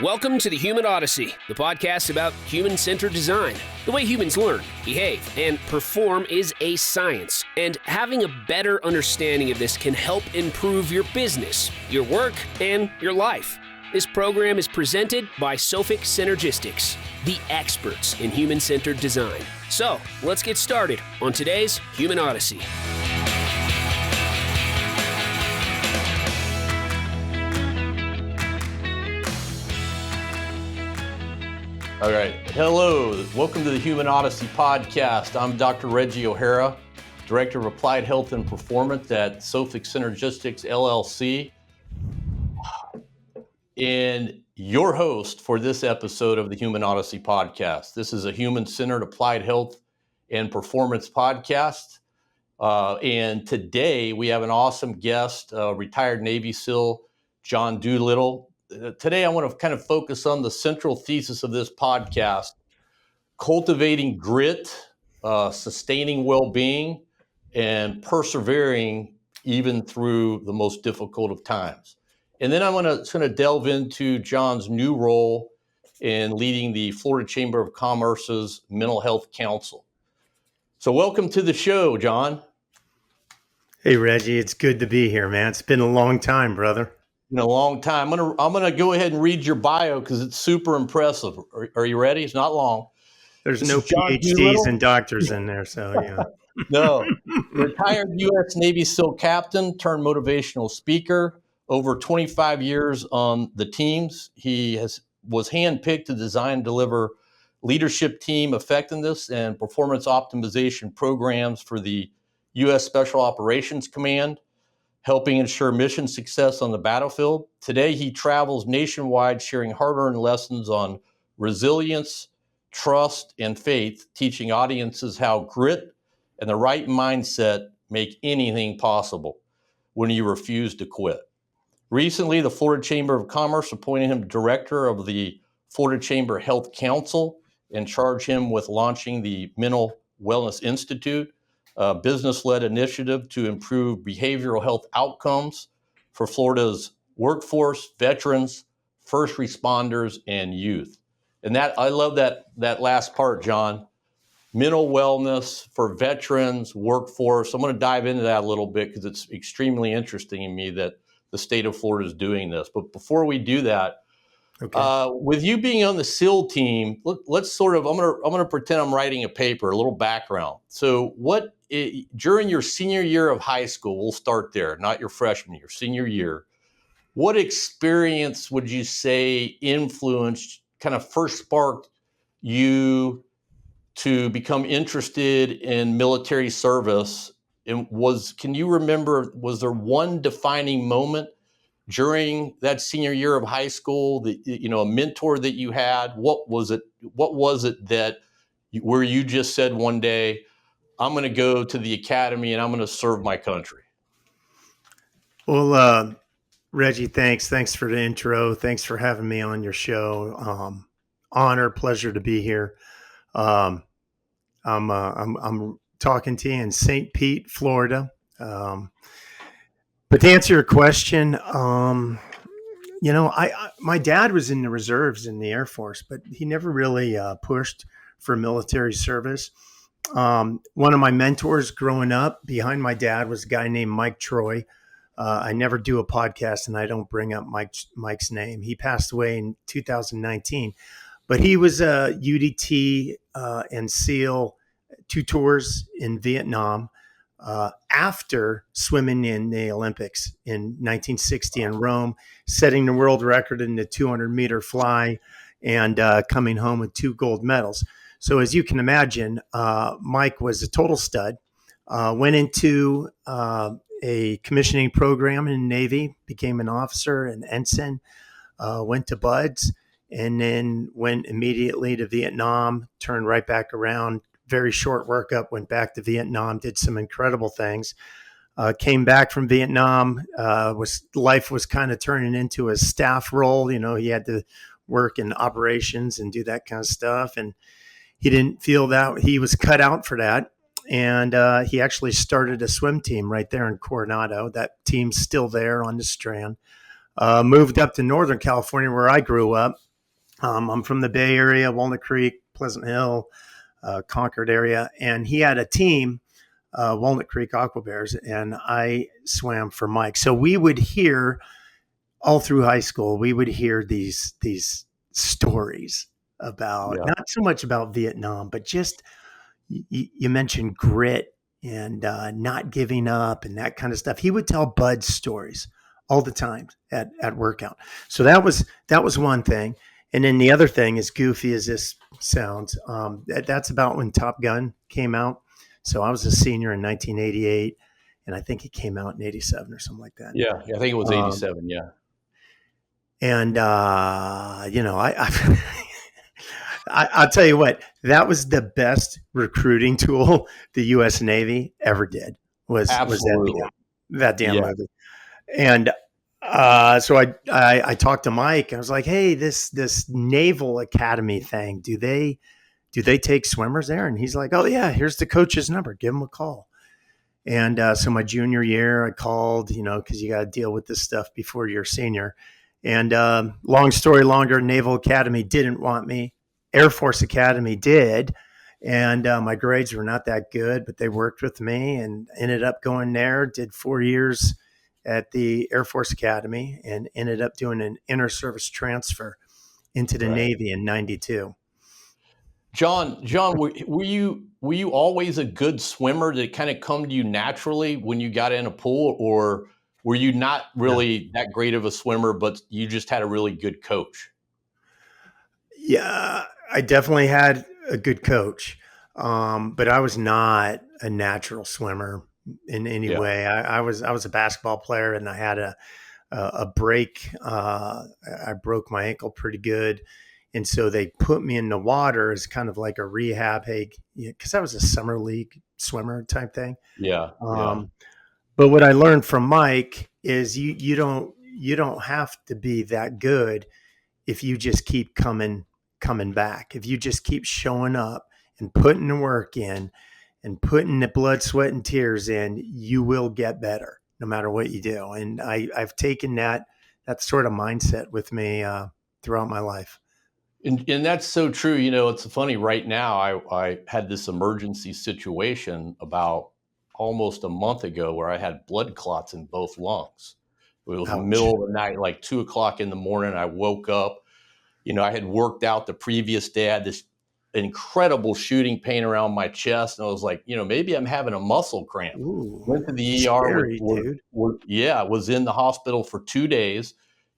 Welcome to the Human Odyssey, the podcast about human-centered design. The way humans learn, behave, and perform is a science, and having a better understanding of this can help improve your business, your work, and your life. This program is presented by Sophic Synergistics, the experts in human-centered design. So, let's get started on today's Human Odyssey. All right. Hello. Welcome to the Human Odyssey podcast. I'm Dr. Reggie O'Hara, Director of Applied Health and Performance at Sophic Synergistics, LLC, and your host for this episode of the Human Odyssey podcast. This is a human-centered applied health and performance podcast. And today we have an awesome guest, retired Navy SEAL, John Doolittle. Today, I want to kind of focus on the central thesis of this podcast: cultivating grit, sustaining well-being, and persevering even through the most difficult of times. And then I want to sort of delve into John's new role in leading the Florida Chamber of Commerce's Mental Health Council. So welcome to the show, John. Hey, Reggie, it's good to be here, man. It's been a long time, brother. In a long time. I'm gonna go ahead and read your bio because it's super impressive. Are you ready? It's not long. There's no PhDs and doctors in there, so yeah. No. Retired U.S. Navy SEAL captain turned motivational speaker. Over 25 years on the teams. He was handpicked to design and deliver leadership team effectiveness and performance optimization programs for the U.S. Special Operations Command, helping ensure mission success on the battlefield. Today, he travels nationwide sharing hard-earned lessons on resilience, trust, and faith, teaching audiences how grit and the right mindset make anything possible when you refuse to quit. Recently, the Florida Chamber of Commerce appointed him director of the Florida Chamber Health Council and charged him with launching the Mental Wellness Institute, a business-led initiative to improve behavioral health outcomes for Florida's workforce, veterans, first responders, and youth. And that I love that last part, John. Mental wellness for veterans, workforce. I'm going to dive into that a little bit because it's extremely interesting to me that the state of Florida is doing this. But before we do that, with you being on the SEAL team, let's sort of, I'm going to pretend I'm writing a paper, a little background. So during your senior year of high school, we'll start there, not your freshman year, senior year, what experience would you say influenced, kind of first sparked you to become interested in military service? And can you remember, was there one defining moment during that senior year of high school that, a mentor that you had? What was it that where you just said one day, I'm going to go to the academy and I'm going to serve my country? Well, Reggie, thanks for the intro. Thanks for having me on your show. Honor, pleasure to be here. I'm talking to you in St. Pete, Florida. But to answer your question, my dad was in the reserves in the Air Force, but he never really pushed for military service. One of my mentors growing up behind my dad was a guy named Mike Troy. I never do a podcast and I don't bring up Mike's name. He passed away in 2019, but he was a UDT and SEAL 2 tours in Vietnam. After swimming in the Olympics in 1960 in Rome, setting the world record in the 200-meter fly, and coming home with 2 gold medals. So as you can imagine, Mike was a total stud. Went into a commissioning program in the Navy, became an officer, an ensign, went to BUDS, and then went immediately to Vietnam, turned right back around. Very short workup, went back to Vietnam, did some incredible things. Came back from Vietnam, life was kind of turning into a staff role. He had to work in operations and do that kind of stuff. And he didn't feel that he was cut out for that. And he actually started a swim team right there in Coronado. That team's still there on the Strand. moved up to Northern California where I grew up. I'm from the Bay Area, Walnut Creek, Pleasant Hill, Concord area. And he had a team, Walnut Creek Aqua Bears, and I swam for Mike. So we would hear all through high school, we would hear these stories about not so much about Vietnam, but just you mentioned grit and not giving up and that kind of stuff. He would tell Bud stories all the time at workout. So that was one thing. And then the other thing, as goofy as this sounds, that's about when Top Gun came out. So I was a senior in 1988, and I think it came out in 87 or something like that. Yeah, I think it was 87. Yeah. And, I'll tell you what, that was the best recruiting tool the U.S. Navy ever did was that damn movie. And so I talked to Mike. I was like, hey, this Naval Academy thing, do they take swimmers there? And he's like, oh, yeah, here's the coach's number. Give him a call. And so my junior year, I called, because you got to deal with this stuff before you're a senior. And long story longer, Naval Academy didn't want me. Air Force Academy did. And my grades were not that good, but they worked with me and ended up going there, did 4 years at the Air Force Academy and ended up doing an inter-service transfer into the Navy in 92. John, were you always a good swimmer? Did it kind of come to you naturally when you got in a pool, or were you not really that great of a swimmer, but you just had a really good coach? Yeah, I definitely had a good coach, but I was not a natural swimmer in any way. I was a basketball player, and I had a break. I broke my ankle pretty good. And so they put me in the water as kind of like a rehab, because I was a summer league swimmer type thing. But what I learned from Mike is you don't have to be that good if you just keep coming back. If you just keep showing up and putting the work in and putting the blood, sweat, and tears in, you will get better no matter what you do. And I've taken that sort of mindset with me throughout my life. And that's so true. It's funny right now. I had this emergency situation about almost a month ago where I had blood clots in both lungs. It was the middle of the night, like 2:00 in the morning. I woke up, I had worked out the previous day. I had this incredible shooting pain around my chest. And I was like, maybe I'm having a muscle cramp. Ooh, went to the ER. Was in the hospital for 2 days.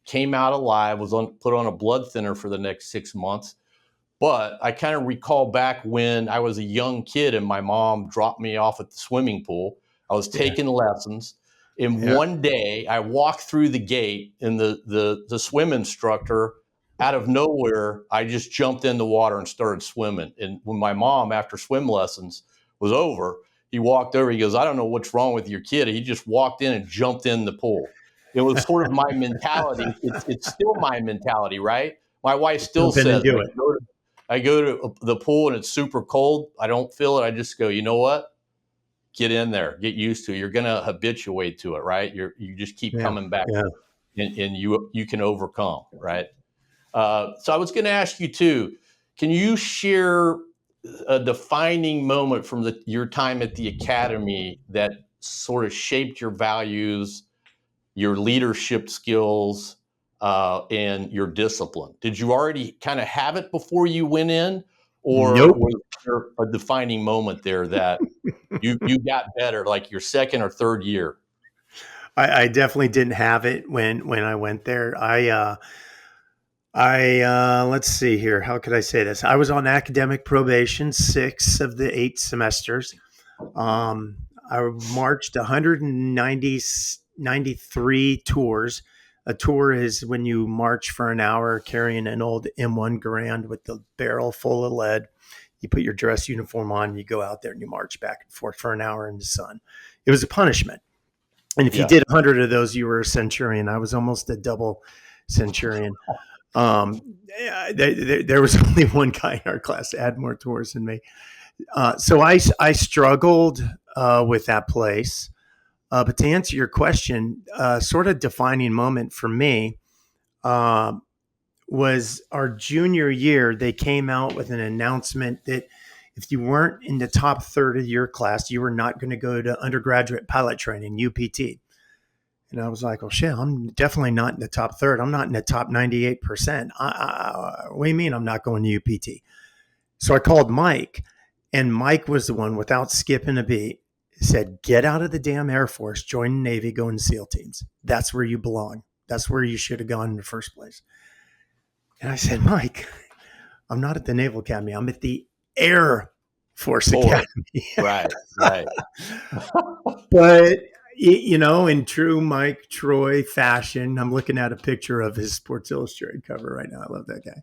Came out alive, was put on a blood thinner for the next 6 months. But I kind of recall back when I was a young kid and my mom dropped me off at the swimming pool. I was taking lessons. And one day I walked through the gate and the swim instructor, out of nowhere, I just jumped in the water and started swimming. And when my mom, after swim lessons was over, he walked over, he goes, I don't know what's wrong with your kid. He just walked in and jumped in the pool. It was sort of my mentality. It's still my mentality, right? My wife still says, I go to the pool and it's super cold. I don't feel it. I just go, you know what? Get in there. Get used to it. You're going to habituate to it, right? You just keep coming back and you can overcome, right? So I was going to ask you too, can you share a defining moment from your time at the academy that sort of shaped your values, your leadership skills, and your discipline? Did you already kind of have it before you went in, or was there a defining moment there that you got better, like your second or third year? I definitely didn't have it when I went there. Let's see here. How could I say this? I was on academic probation 6 of the 8 semesters. I marched 193 tours. A tour is when you march for an hour carrying an old M1 Garand with the barrel full of lead. You put your dress uniform on, and you go out there and you march back and forth for an hour in the sun. It was a punishment. And if you did 100 of those, you were a centurion. I was almost a double centurion. There was only one guy in our class that had more tours than me. So I struggled with that place. But to answer your question, sort of defining moment for me was our junior year. They came out with an announcement that if you weren't in the top third of your class, you were not going to go to undergraduate pilot training, UPT. And I was like, oh, shit, I'm definitely not in the top third. I'm not in the top 98%. What do you mean I'm not going to UPT? So I called Mike, and Mike was the one, without skipping a beat, said, get out of the damn Air Force, join the Navy, go in SEAL teams. That's where you belong. That's where you should have gone in the first place. And I said, Mike, I'm not at the Naval Academy. I'm at the Air Force Academy. Right, right. But, in true Mike Troy fashion, I'm looking at a picture of his Sports Illustrated cover right now. I love that guy.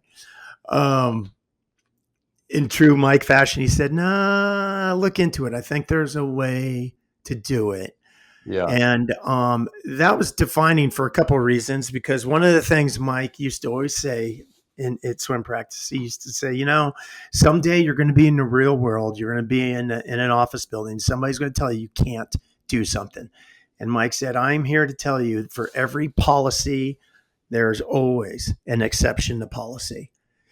In true Mike fashion, he said, nah, look into it. I think there's a way to do it. Yeah. And that was defining for a couple of reasons, because one of the things Mike used to always say at swim practice, he used to say, someday you're going to be in the real world. You're going to be in an office building. Somebody's going to tell you can't do something. And Mike said, I'm here to tell you, for every policy, there's always an exception to policy.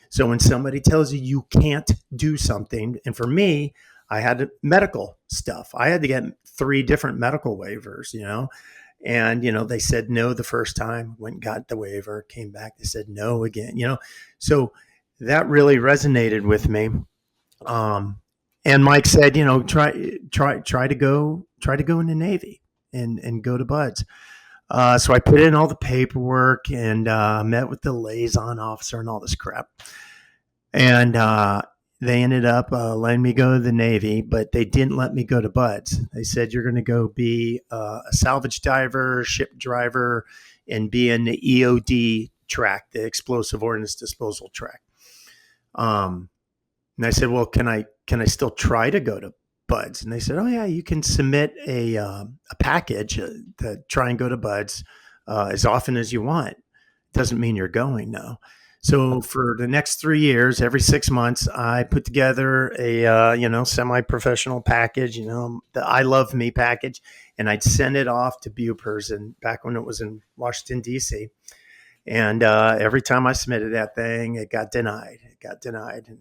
So when somebody tells you you can't do something, and for me, I had medical stuff. I had to get 3 different medical waivers, and, they said no the first time, went and got the waiver, came back, they said no again, so that really resonated with me. And Mike said, try to go in the Navy and go to BUD/S. So I put in all the paperwork and met with the liaison officer and all this crap. And they ended up letting me go to the Navy, but they didn't let me go to BUD/S. They said, you're going to go be a salvage diver, ship driver, and be in the EOD track, the explosive ordnance disposal track. And I said, well, can I still try to go to BUD/S? And they said, oh yeah, you can submit a package to try and go to BUD/S as often as you want. Doesn't mean you're going, no. So for the next 3 years, every 6 months, I put together a semi-professional package, the I Love Me package, and I'd send it off to Bupers, and back when it was in Washington D.C. And every time I submitted that thing, it got denied. And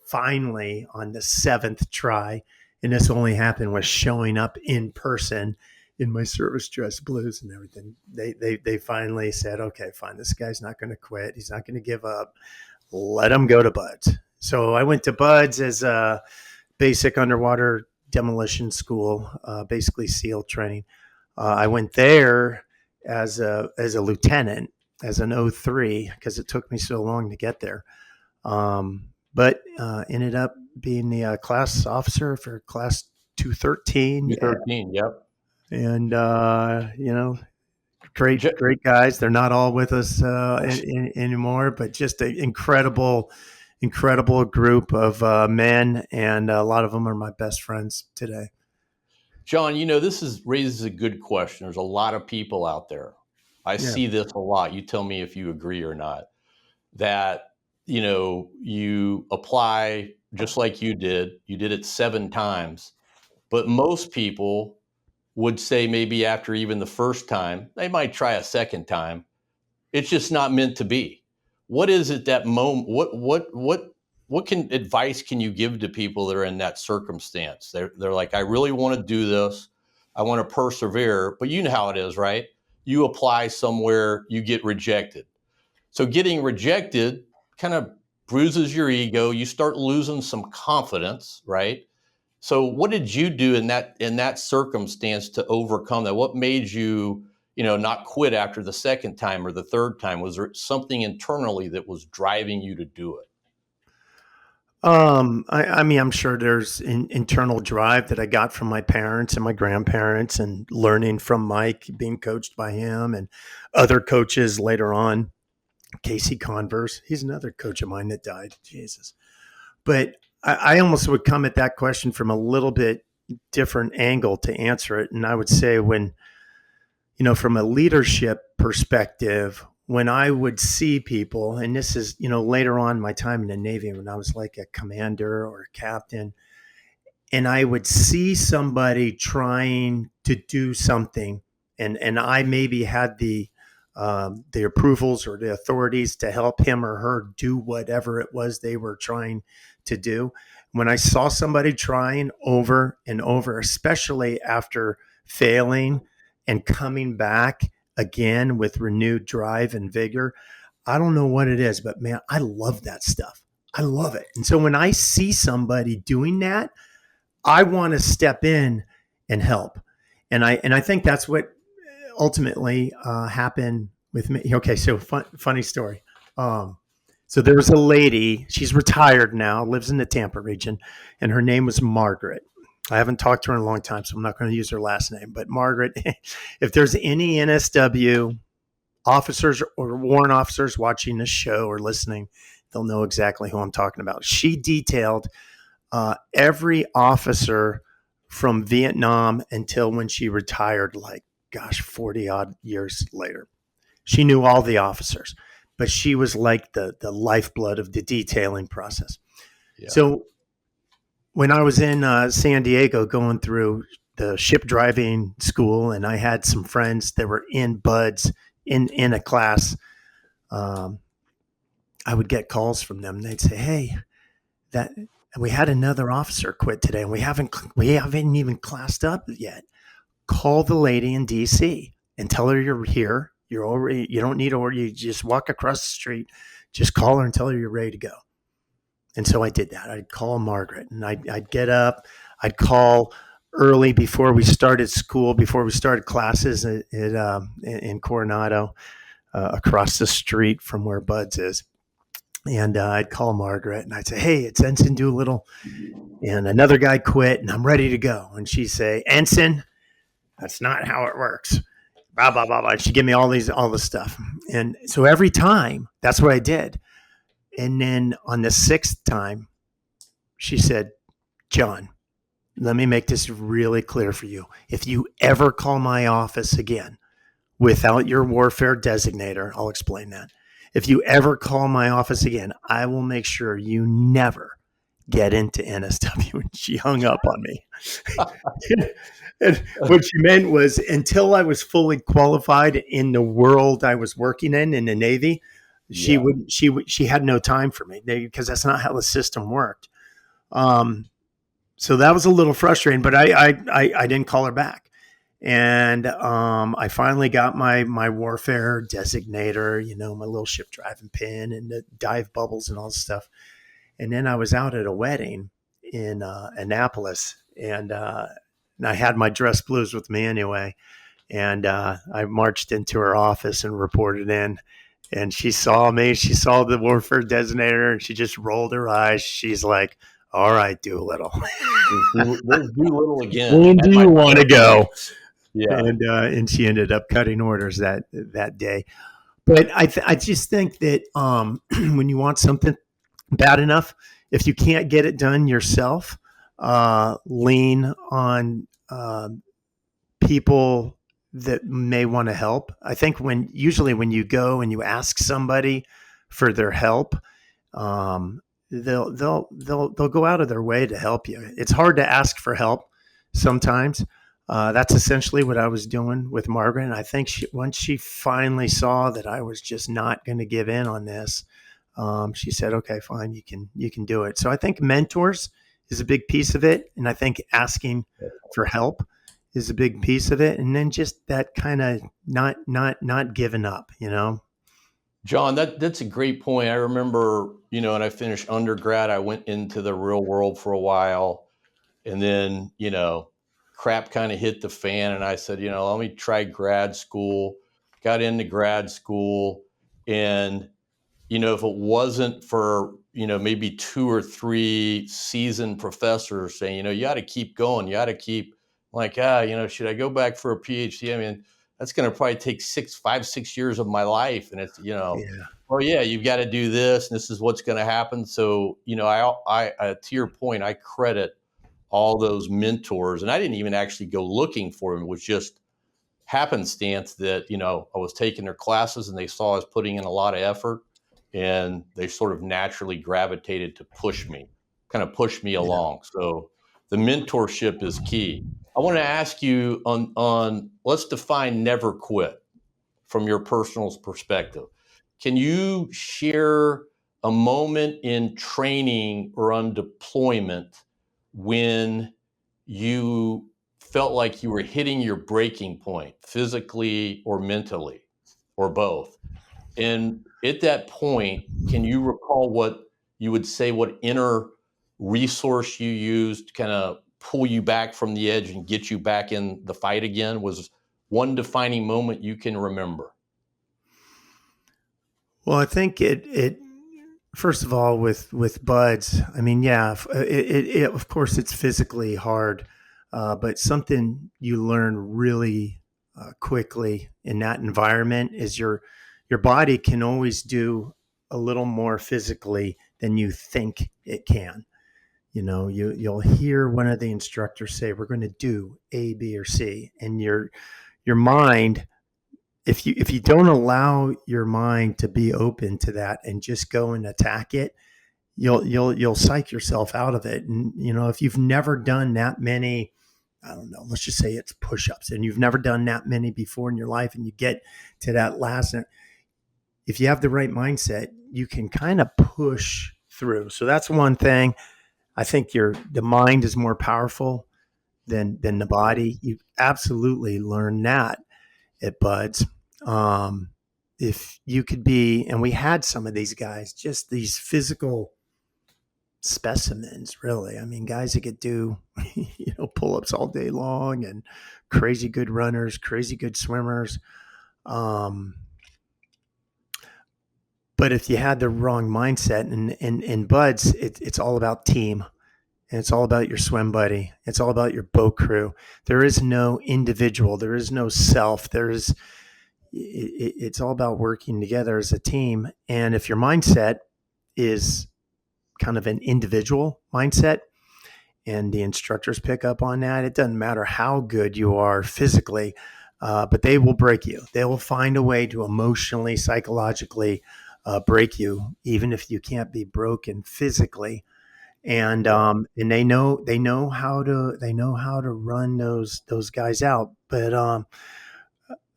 finally, on the 7th try, and this only happened with showing up in person in my service dress blues and everything, they finally said, okay, fine, this guy's not going to quit. He's not going to give up. Let him go to BUD/S. So I went to BUD/S as a basic underwater demolition school, basically SEAL training. I went there as a lieutenant, as an 03, because it took me so long to get there. But ended up being the class officer for class 213. 213, yep. And, great guys. They're not all with us anymore, but just an incredible group of men. And a lot of them are my best friends today. John, this raises a good question. There's a lot of people out there. I see this a lot. You tell me if you agree or not, that, you apply just like you did it 7 times, but most people would say maybe after even the first time, they might try a second time. It's just not meant to be. What is it that moment? What advice can you give to people that are in that circumstance? They're like, I really want to do this. I want to persevere, but you know how it is, right? You apply somewhere, you get rejected. So getting rejected kind of bruises your ego. You start losing some confidence, right? So what did you do in that circumstance to overcome that? What made you, not quit after the second time or the third time? Was there something internally that was driving you to do it? I mean, I'm sure there's an internal drive that I got from my parents and my grandparents, and learning from Mike, being coached by him and other coaches later on. Casey Converse, he's another coach of mine that died. Jesus. But I almost would come at that question from a little bit different angle to answer it. And I would say, when, from a leadership perspective, when I would see people, and this is, later on in my time in the Navy, when I was like a commander or a captain, and I would see somebody trying to do something, and I maybe had the approvals or the authorities to help him or her do whatever it was they were trying to do. When I saw somebody trying over and over, especially after failing and coming back again with renewed drive and vigor, I don't know what it is, but man, I love that stuff. I love it. And so when I see somebody doing that, I want to step in and help. And I think that's what ultimately happened with me. Okay, so funny story. So there was a lady, she's retired now, lives in the Tampa region, and her name was Margaret. I haven't talked to her in a long time, so I'm not going to use her last name. But Margaret, if there's any NSW officers or warrant officers watching this show or listening, they'll know exactly who I'm talking about. She detailed every officer from Vietnam until when she retired, like, gosh, 40 odd years later. She knew all the officers, but she was like the lifeblood of the detailing process. Yeah. So when I was in San Diego going through the ship driving school, and I had some friends that were in buds in a class, I would get calls from them. They'd say, hey, that we had another officer quit today, and we haven't even classed up yet. Call the lady in DC and tell her you're here. You're already, you don't need order. You just walk across the street, just call her and tell her you're ready to go. And so I did that. I'd call Margaret, and I'd get up. I'd call early before we started school, before we started classes in Coronado, across the street from where Bud's is. And I'd call Margaret, and I'd say, hey, it's Ensign Doolittle, and another guy quit, and I'm ready to go. And she'd say, Ensign, that's not how it works. Blah, blah, blah, blah. She'd give me all this stuff. And so every time, that's what I did. And then on the sixth time, she said, John, let me make this really clear for you. If you ever call my office again without your warfare designator, I'll explain that. If you ever call my office again, I will make sure you never get into NSW. And she hung up on me. And what she meant was, until I was fully qualified in the world I was working in the Navy, she had no time for me, because that's not how the system worked. So that was a little frustrating, but I didn't call her back. And I finally got my warfare designator, my little ship driving pin and the dive bubbles and all this stuff. And then I was out at a wedding in Annapolis, and I had my dress blues with me anyway. And I marched into her office and reported in. And she saw me. She saw the warfare designator, and she just rolled her eyes. She's like, all right, Doolittle. There's Doolittle again. When do you want to go? Yeah. And she ended up cutting orders that day. But I just think that when you want something bad enough, if you can't get it done yourself, lean on people that may want to help. I think usually when you go and you ask somebody for their help, they'll go out of their way to help you. It's hard to ask for help sometimes. That's essentially what I was doing with Margaret. And I think once she finally saw that I was just not going to give in on this, she said, okay, fine, you can do it. So I think mentors is a big piece of it. And I think asking for help is a big piece of it. And then just that kind of not giving up, John, that's a great point. I remember, when I finished undergrad, I went into the real world for a while, and then, crap kind of hit the fan, and I said, let me try grad school. Got into grad school, and, if it wasn't for, maybe 2 or 3 seasoned professors saying, you got to keep going, you got to keep, like, should I go back for a PhD? I mean, that's going to probably take 5, 6 years of my life. And it's, oh yeah, you've got to do this, and this is what's going to happen. So, I to your point, I credit all those mentors, and I didn't even actually go looking for them. It was just happenstance that, I was taking their classes and they saw I was putting in a lot of effort, and they sort of naturally gravitated to push me along. So, the mentorship is key. I want to ask you on let's define never quit from your personal perspective. Can you share a moment in training or on deployment when you felt like you were hitting your breaking point physically or mentally or both? And at that point, can you recall what you would say, what inner resource you used to kind of pull you back from the edge and get you back in the fight again? Was one defining moment you can remember? Well, I think it first of all with buds. I mean, yeah, of course it's physically hard, but something you learn really quickly in that environment is your body can always do a little more physically than you think it can. You'll hear one of the instructors say, "We're going to do A, B, or C," and your mind, if you don't allow your mind to be open to that and just go and attack it, you'll psych yourself out of it. And if you've never done that many, I don't know, let's just say it's push-ups, and you've never done that many before in your life, and you get to that last, if you have the right mindset, you can kind of push through. So that's one thing. I think the mind is more powerful than the body. You absolutely learn that at Buds. If you could be, and we had some of these guys, just these physical specimens, really. I mean, guys that could do, pull-ups all day long, and crazy good runners, crazy good swimmers. But if you had the wrong mindset, and Buds, it's all about team. And it's all about your swim buddy. It's all about your boat crew. There is no individual. There is no self. It's all about working together as a team. And if your mindset is kind of an individual mindset, and the instructors pick up on that, it doesn't matter how good you are physically, but they will break you. They will find a way to emotionally, psychologically break you, even if you can't be broken physically. And they know how to run those guys out. But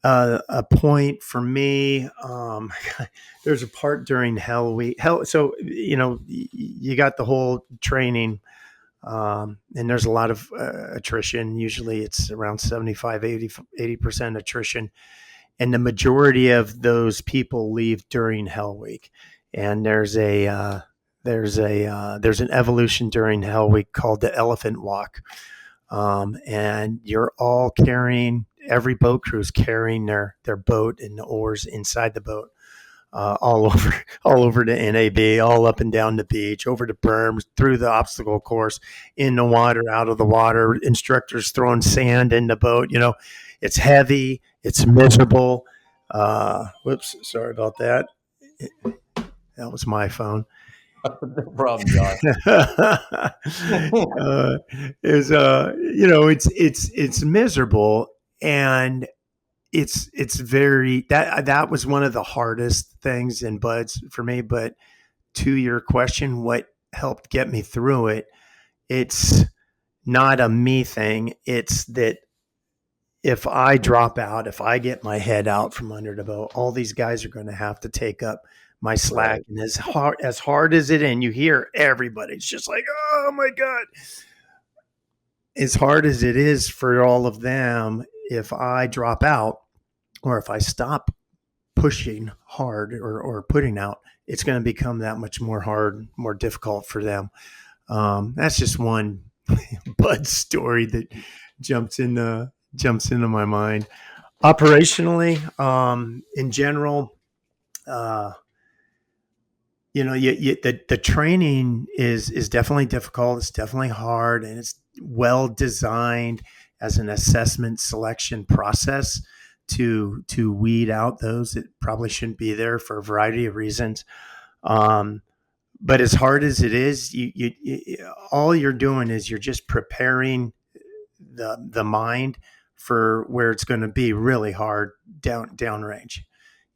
a point for me, there's a part during Hell Week. So you got the whole training, and there's a lot of attrition. Usually it's around 75, 80% attrition, and the majority of those people leave during Hell Week. And there's an evolution during Hell Week called the Elephant Walk, and you're all carrying. Every boat crew is carrying their boat and the oars inside the boat, all over the NAB, all up and down the beach, over the berms, through the obstacle course, in the water, out of the water. Instructors throwing sand in the boat. It's heavy, it's miserable. Whoops, sorry about that. That was my phone. No problem, John. It's miserable, and it's very, that was one of the hardest things in Buds for me. But to your question, what helped get me through it? It's not a me thing. It's that if I drop out, if I get my head out from under the boat, all these guys are going to have to take up my slack. Right. And as hard as it, and you hear everybody, it's just like, oh my God. As hard as it is for all of them, if I drop out, or if I stop pushing hard or putting out, it's going to become that much more hard, more difficult for them. That's just one Bud story that jumps into my mind. Operationally, in general, the training is definitely difficult. It's definitely hard, and it's well designed as an assessment selection process to weed out those that probably shouldn't be there for a variety of reasons. But as hard as it is, you all you're doing is you're just preparing the mind for where it's going to be really hard downrange.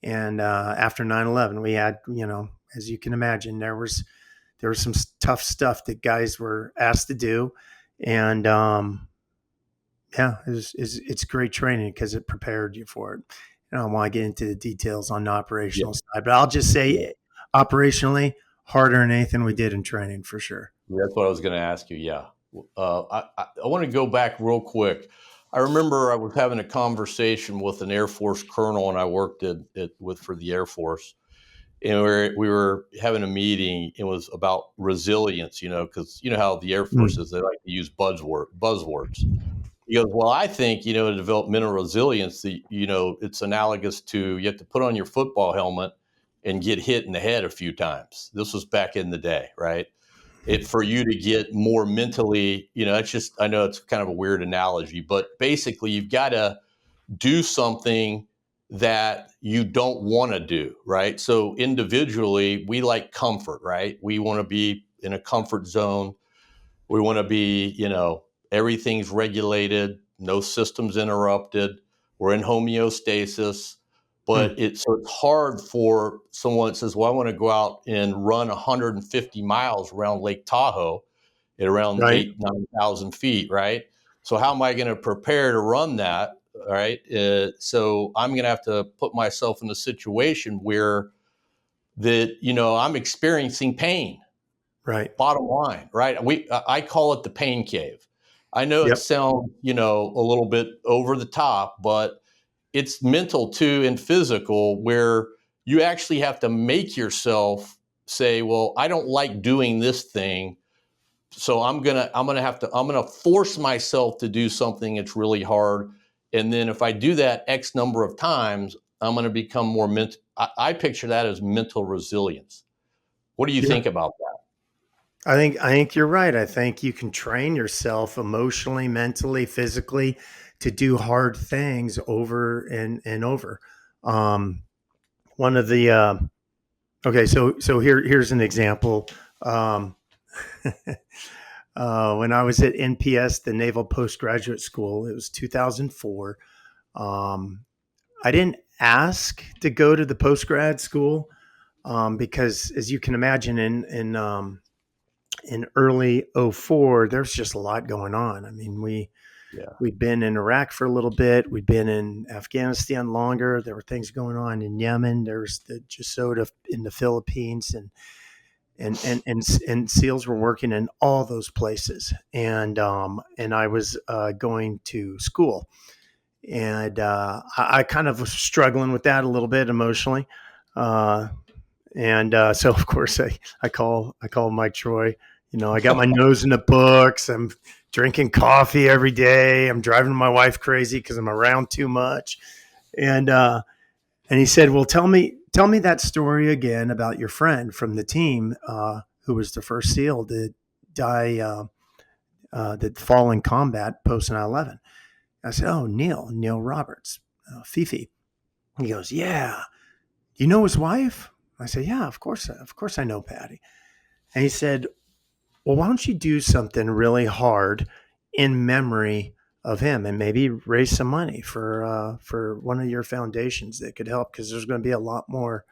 And after 9/11, we had, as you can imagine, there was some tough stuff that guys were asked to do, And it's great training because it prepared you for it. I don't want to get into the details on the Yeah. operational side, but I'll just Yeah. say operationally harder than anything we did in training for sure. That's what I was going to ask you. Yeah. I want to go back real quick. I remember I was having a conversation with an Air Force colonel, and I worked for the Air Force. And we were having a meeting. It was about resilience, because you know how the Air Force Mm, is, they like to use buzzwords. He goes, well, I think, to develop mental resilience, it's analogous to you have to put on your football helmet and get hit in the head a few times. This was back in the day, right? For you to get more mentally, it's just, I know it's kind of a weird analogy, but basically you've got to do something that you don't want to do, right? So individually, we like comfort, right? We want to be in a comfort zone. We want to be, everything's regulated, no systems interrupted. We're in homeostasis. mm, So it's hard for someone that says, well, I want to go out and run 150 miles around Lake Tahoe at around right. 9,000 feet, right? So how am I going to prepare to run that? All right. So I'm going to have to put myself in a situation where I'm experiencing pain. Right. Bottom line, right? I call it the pain cave. I know it Yep. sounds, a little bit over the top, but it's mental too and physical, where you actually have to make yourself say, well, I don't like doing this thing. So I'm gonna force myself to do something that's really hard. And then if I do that X number of times, I'm gonna become more mental. I picture that as mental resilience. What do you Yeah. think about that? I think you're right. I think you can train yourself emotionally, mentally, physically to do hard things over and over. Um, one of the okay, so here's an example. Um, when I was at NPS, the Naval Postgraduate School, it was 2004. Um, I didn't ask to go to the postgrad school because, as you can imagine, in early '04, there's just a lot going on. I mean, Yeah. we'd been in Iraq for a little bit. We'd been in Afghanistan longer. There were things going on in Yemen. There's the Jasota in the Philippines, and SEALs were working in all those places. And I was going to school, and I kind of was struggling with that a little bit emotionally. Uh, and so of course I call Mike Troy. I got my nose in the books. I'm drinking coffee every day. I'm driving my wife crazy because I'm around too much. And he said, "Well, tell me that story again about your friend from the team who was the first SEAL to die, that fall in combat post 9/11." I said, "Oh, Neil Roberts, Fifi." He goes, "Yeah, you know his wife?" I said, "Yeah, of course I know Patty." And he said, "Well, why don't you do something really hard in memory of him, and maybe raise some money for one of your foundations that could help, because there's going to be a lot more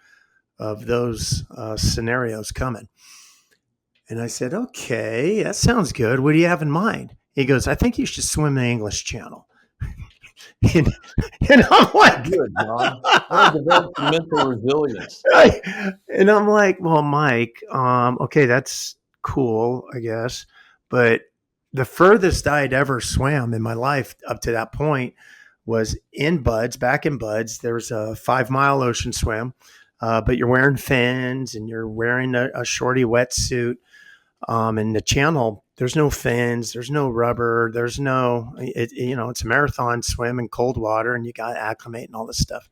of those scenarios coming." And I said, "Okay, that sounds good. What do you have in mind?" He goes, "I think you should swim the English Channel." and, and I'm like, Good, John. I want to develop some mental resilience. and I'm like, "Well, Mike, okay, that's cool, I guess, but the furthest I'd ever swam in my life up to that point was in Buds, back in Buds. There's a 5 mile ocean swim, but you're wearing fins and you're wearing a shorty wetsuit. In the channel, there's no fins, there's no rubber, it's a marathon swim in cold water, and you got to acclimate and all this stuff."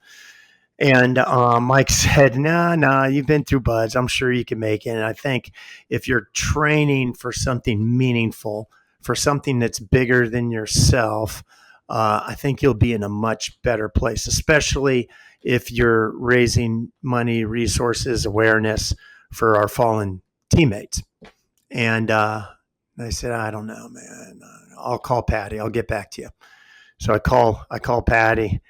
And Mike said, "No, you've been through Buds. I'm sure you can make it." And I think if you're training for something meaningful, for something that's bigger than yourself, I think you'll be in a much better place, especially if you're raising money, resources, awareness for our fallen teammates. And I said, "I don't know, man. I'll call Patty. I'll get back to you." So I call Patty,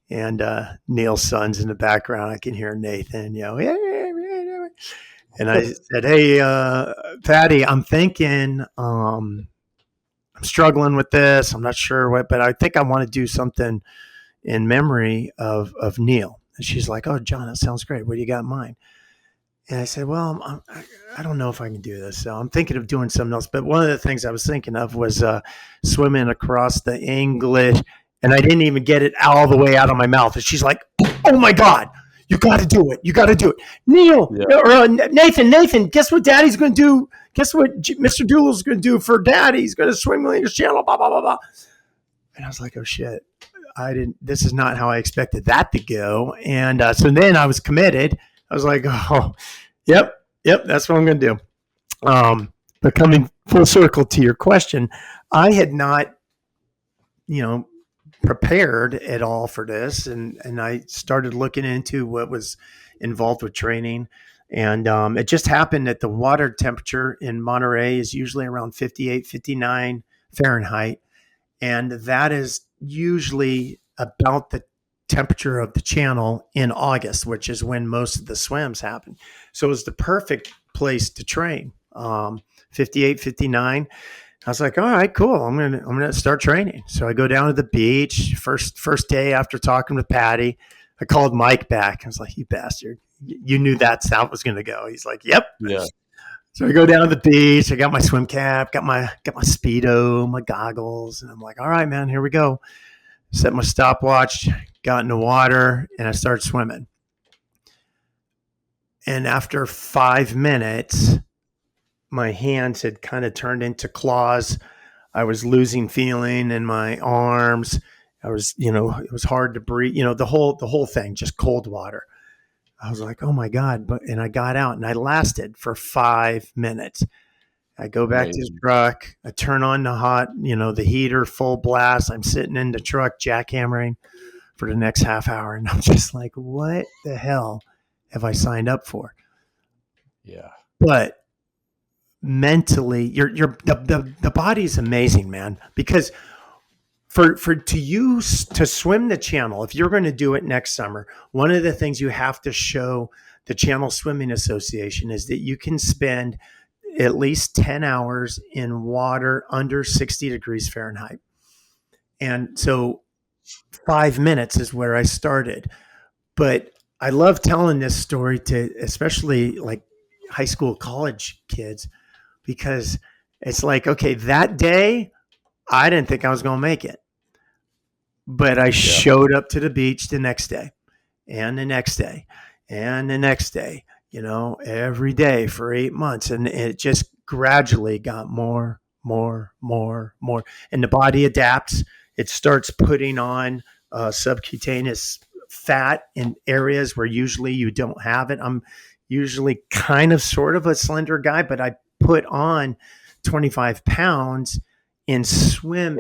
and Neil's son's in the background. I can hear Nathan, and I said, "Hey, Patty, I'm thinking I'm struggling with this. I'm not sure what, but I think I want to do something in memory of Neil. And she's like, oh, John, that sounds great. What do you got in mind? And I said, well, I don't know if I can do this. So I'm thinking of doing something else. But one of the things I was thinking of was swimming across the English. And I didn't even get it all the way out of my mouth. And she's like, oh my God, you got to do it. You got to do it. Neil, or Nathan, guess what Daddy's going to do? Guess what Mr. Doolittle's going to do for Daddy? He's going to swim the English Channel, blah, blah, blah, blah. And I was like, oh shit. This is not how I expected that to go. And so then I was committed. I was like, oh, yep, that's what I'm going to do. But coming full circle to your question, I had not, prepared at all for this. And I started looking into what was involved with training. And it just happened that the water temperature in Monterey is usually around 58, 59 Fahrenheit. And that is usually about the temperature of the channel in August, which is when most of the swims happen. So it was the perfect place to train. 58, 59. I was like, all right, cool. I'm gonna start training. So I go down to the beach. First day after talking with Patty, I called Mike back. I was like, you bastard. You knew that's how it was gonna go. He's like, yep. Yeah. So I go down to the beach. I got my swim cap, got my Speedo, my goggles, and I'm like, all right, man, here we go. Set my stopwatch, got in the water, and I started swimming. And after 5 minutes, my hands had kind of turned into claws. I was losing feeling in my arms. I was, it was hard to breathe. The whole thing, just cold water. I was like, oh my God. And I got out and I lasted for 5 minutes. I go back to the truck. I turn on the heater full blast. I'm sitting in the truck jackhammering for the next half hour. And I'm just like, what the hell have I signed up for? Yeah. But mentally, the body's amazing, man, because to swim the channel, if you're going to do it next summer, one of the things you have to show the Channel Swimming Association is that you can spend at least 10 hours in water under 60 degrees Fahrenheit. And so 5 minutes is where I started. But I love telling this story to especially like high school, college kids, because it's like, okay, that day, I didn't think I was going to make it. But I showed up to the beach the next day and the next day and the next day, every day for 8 months. And it just gradually got more. And the body adapts. It starts putting on subcutaneous fat in areas where usually you don't have it. I'm usually kind of sort of a slender guy, but I put on 25 pounds in swim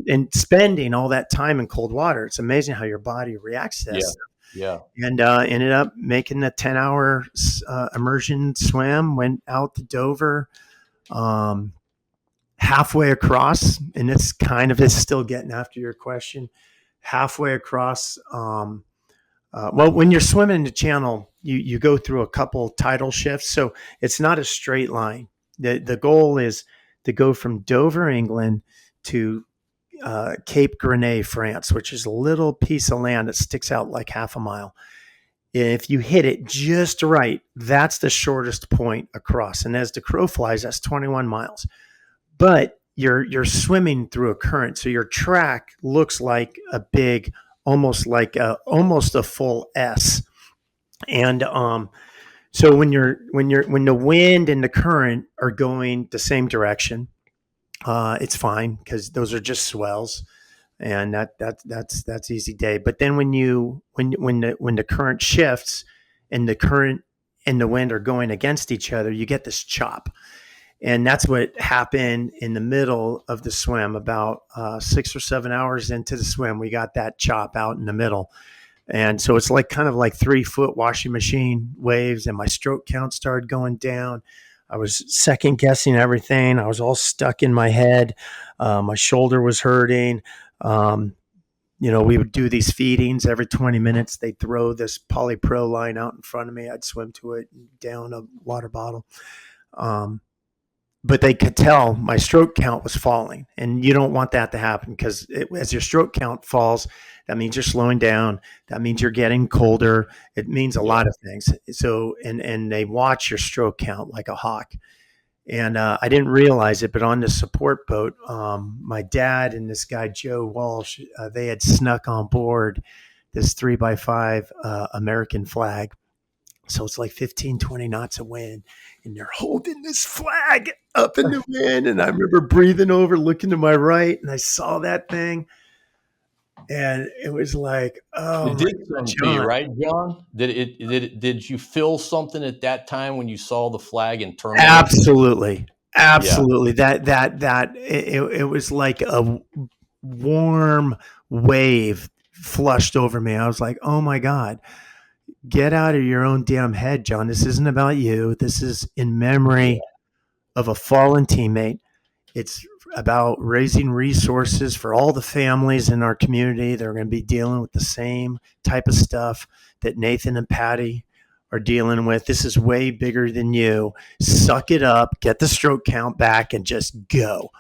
and spending all that time in cold water. It's amazing how your body reacts to this. Yeah. And ended up making the 10-hour immersion swim, went out to Dover, halfway across, and it's kind of is still getting after your question, halfway across. Well, when you're swimming the channel, you go through a couple tidal shifts. So it's not a straight line. The goal is to go from Dover, England to Cape Grenade, France, which is a little piece of land that sticks out like half a mile. If you hit it just right, that's the shortest point across. And as the crow flies, that's 21 miles. But you're swimming through a current. So your track looks like a big, almost a full S. And so when the wind and the current are going the same direction, it's fine because those are just swells, and that's easy day. But then when the current shifts and the current and the wind are going against each other, you get this chop. And that's what happened in the middle of the swim. About 6 or 7 hours into the swim, we got that chop out in the middle. And so it's like kind of like 3-foot washing machine waves, and my stroke count started going down. I was second guessing everything. I was all stuck in my head. My shoulder was hurting. We would do these feedings every 20 minutes. They'd throw this polypro line out in front of me. I'd swim to it, down a water bottle. but they could tell my stroke count was falling, and you don't want that to happen because as your stroke count falls, that means you're slowing down. That means you're getting colder. It means a Yeah. lot of things. So, and they watch your stroke count like a hawk. And I didn't realize it, but on the support boat, my dad and this guy, Joe Walsh, they had snuck on board this 3x5 American flag. So it's like 15, 20 knots of wind, and they're holding this flag up in the wind. And I remember breathing over, looking to my right, and I saw that thing. And it was like, oh It my did God, something to you, John. right, John? Did you feel something at that time when you saw the flag and turned to it? Absolutely. Yeah. Absolutely. It was like a warm wave flushed over me. I was like, oh my God, get out of your own damn head, John. This isn't about you. This is in memory of a fallen teammate. It's about raising resources for all the families in our community that are going to be dealing with the same type of stuff that Nathan and Patty are dealing with. This is way bigger than you. Suck it up, get the stroke count back, and just go.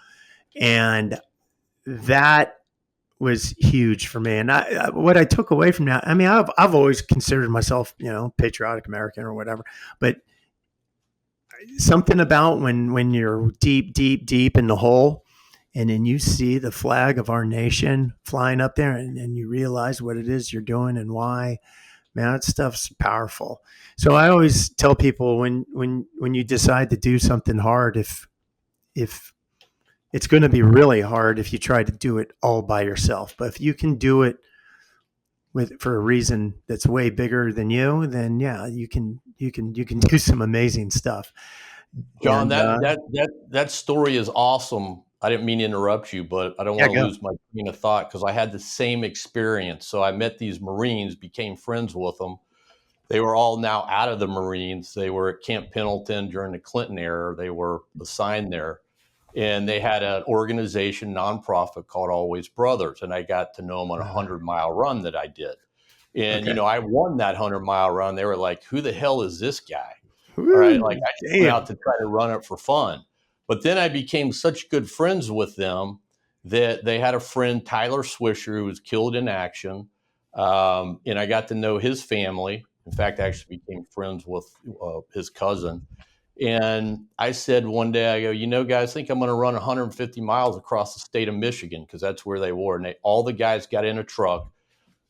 And that was huge for me. And what I took away from that, I mean, I've always considered myself, patriotic American or whatever, but something about when you're deep, deep, deep in the hole, and then you see the flag of our nation flying up there, and you realize what it is you're doing and why. Man, that stuff's powerful. So I always tell people when you decide to do something hard, if it's going to be really hard if you try to do it all by yourself, but if you can do it for a reason that's way bigger than you, then yeah, you can do some amazing stuff. John, And that story is awesome. I didn't mean to interrupt you, but I don't yeah, want to go. lose my train of thought because I had the same experience. So I met these Marines, became friends with them. They were all now out of the Marines. They were at Camp Pendleton during the Clinton era. They were assigned there. And they had an organization, nonprofit called Always Brothers. And I got to know them on a 100-mile run that I did. And, Okay. I won that 100-mile run. They were like, who the hell is this guy? All right. Like Woo, I just went damn. out to try to run it for fun. But then I became such good friends with them that they had a friend, Tyler Swisher, who was killed in action. And I got to know his family. In fact, I actually became friends with his cousin. And I said one day, I go, guys, I think I'm going to run 150 miles across the state of Michigan because that's where they were. And all the guys got in a truck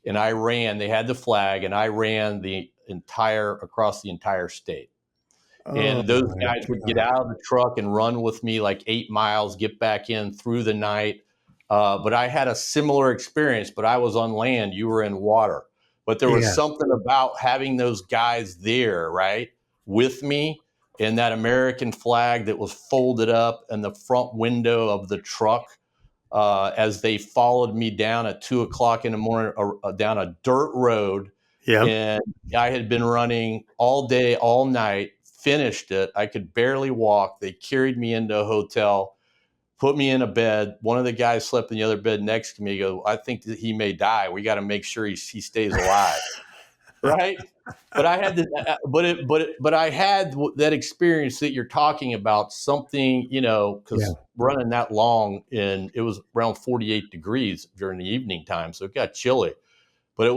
and I ran. They had the flag and I ran across the entire state. Oh And those my guys would get God. out of the truck and run with me like 8 miles, get back in through the night. But I had a similar experience, but I was on land. You were in water. But there was Yeah. something about having those guys there, right, with me, and that American flag that was folded up in the front window of the truck as they followed me down at 2 o'clock in the morning down a dirt road. Yep. And I had been running all day, all night, finished it. I could barely walk. They carried me into a hotel, put me in a bed. One of the guys slept in the other bed next to me. He goes, I think that he may die. We got to make sure he stays alive. Right. But I had but I had that experience that you're talking about, something, Yeah. because running that long, and it was around 48 degrees during the evening time. So it got chilly. But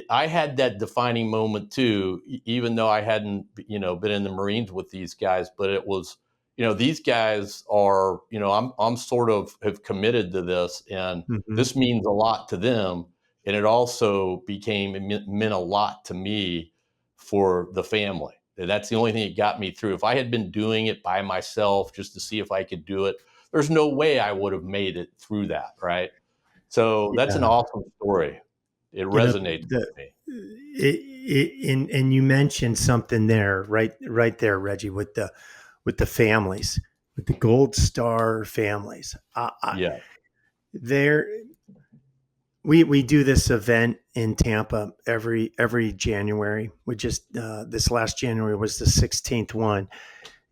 I had that defining moment too, even though I hadn't, been in the Marines with these guys, but it was, these guys are, I'm sort of have committed to this, and Hmm. this means a lot to them. And it also meant a lot to me for the family. And that's the only thing that got me through. If I had been doing it by myself just to see if I could do it, there's no way I would have made it through that. Right. So that's an Yeah. awesome story. It You know, resonates with the me. and you mentioned something there, right there, Reggie, with the families, with the Gold Star families. Yeah. There, we do this event in Tampa every January. We just this last January was the 16th one,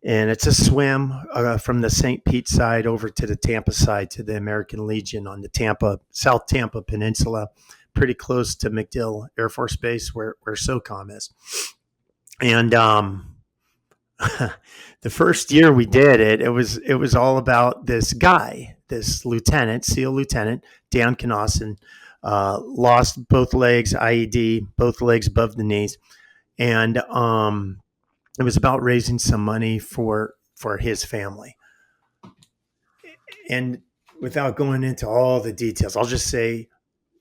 and it's a swim from the St. Pete side over to the Tampa side to the American Legion on the South Tampa Peninsula, pretty close to MacDill Air Force Base where SOCOM is. And The first year we did it, it was all about this guy, this lieutenant, SEAL lieutenant, Dan Knausen, lost both legs, IED, both legs above the knees. And it was about raising some money for his family. And without going into all the details, I'll just say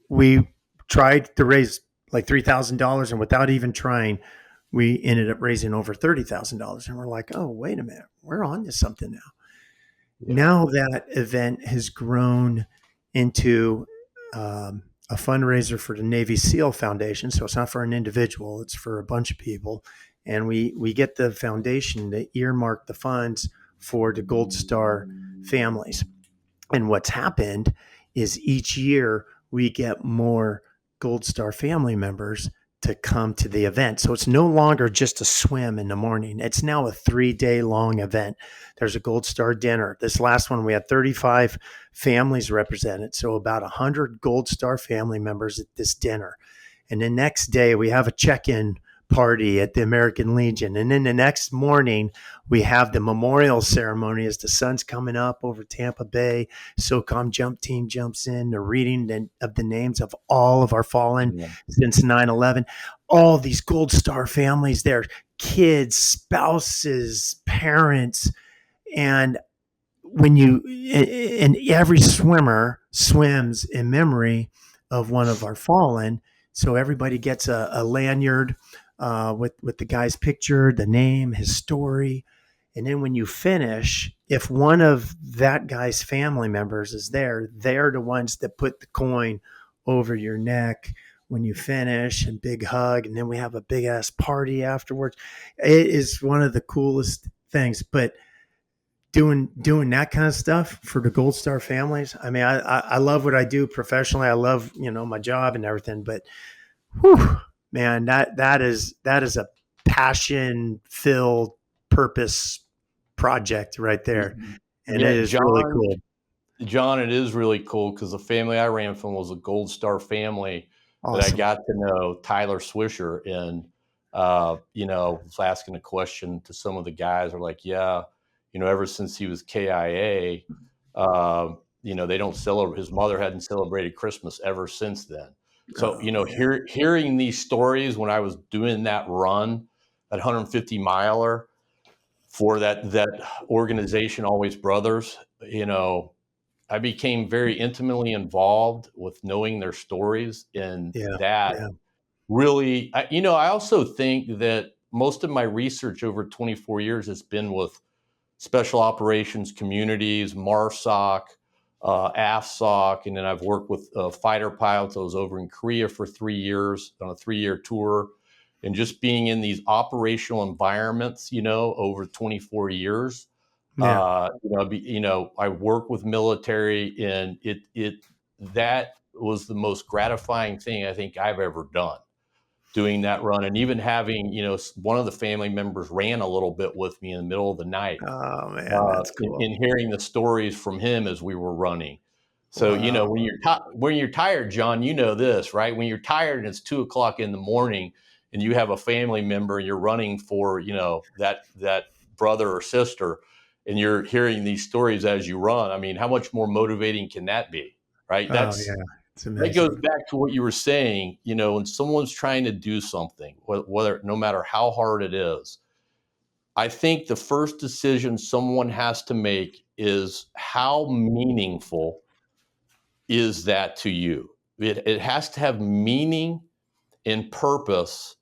we tried to raise like $3,000, and without even trying, we ended up raising over $30,000. And we're like, oh, wait a minute, we're on to something now. Yeah. Now that event has grown into a fundraiser for the Navy SEAL Foundation. So it's not for an individual, it's for a bunch of people. And we get the foundation to earmark the funds for the Gold Star families. And what's happened is each year we get more Gold Star family members to come to the event. So it's no longer just a swim in the morning. It's now a 3-day long event. There's a Gold Star dinner. This last one, we had 35 families represented. So about 100 Gold Star family members at this dinner. And the next day we have a check-in party at the American Legion. And then the next morning, we have the memorial ceremony as the sun's coming up over Tampa Bay. SOCOM jump team jumps in. The reading of the names of all of our fallen since 9/11. All these Gold Star families there, kids, spouses, parents. And and every swimmer swims in memory of one of our fallen. So everybody gets a lanyard with the guy's picture, the name, his story. And then when you finish, if one of that guy's family members is there, they're the ones that put the coin over your neck when you finish, and big hug. And then we have a big ass party afterwards. It is one of the coolest things. But doing that kind of stuff for the Gold Star families, I mean, I love what I do professionally. I love, my job and everything, but whew, man, that is a passion filled purpose project right there. And Yeah, it is really cool. John, it is really cool because the family I ran from was a Gold Star family that I Awesome. got to know, Tyler Swisher. And, was asking a question to some of the guys are like, yeah, ever since he was KIA, they don't celebrate, his mother hadn't celebrated Christmas ever since then. So, hearing these stories when I was doing that run, that 150 miler for that organization, Always Brothers, I became very intimately involved with knowing their stories. And really, I also think that most of my research over 24 years has been with special operations communities, MARSOC, AFSOC, and then I've worked with fighter pilots. I was over in Korea for 3 years on a 3-year tour, and just being in these operational environments, over 24 years. I work with military, and that was the most gratifying thing I think I've ever done, doing that run. And even having, one of the family members ran a little bit with me in the middle of the night. Oh man, that's cool. And hearing the stories from him as we were running. So, Wow. when you're tired, John, this, right? When you're tired and it's 2:00 in the morning and you have a family member and you're running for, that brother or sister, and you're hearing these stories as you run. I mean, how much more motivating can that be? Right. It's amazing. That goes back to what you were saying, when someone's trying to do something, whether, no matter how hard it is, I think the first decision someone has to make is, how meaningful is that to you? It has to have meaning and purpose,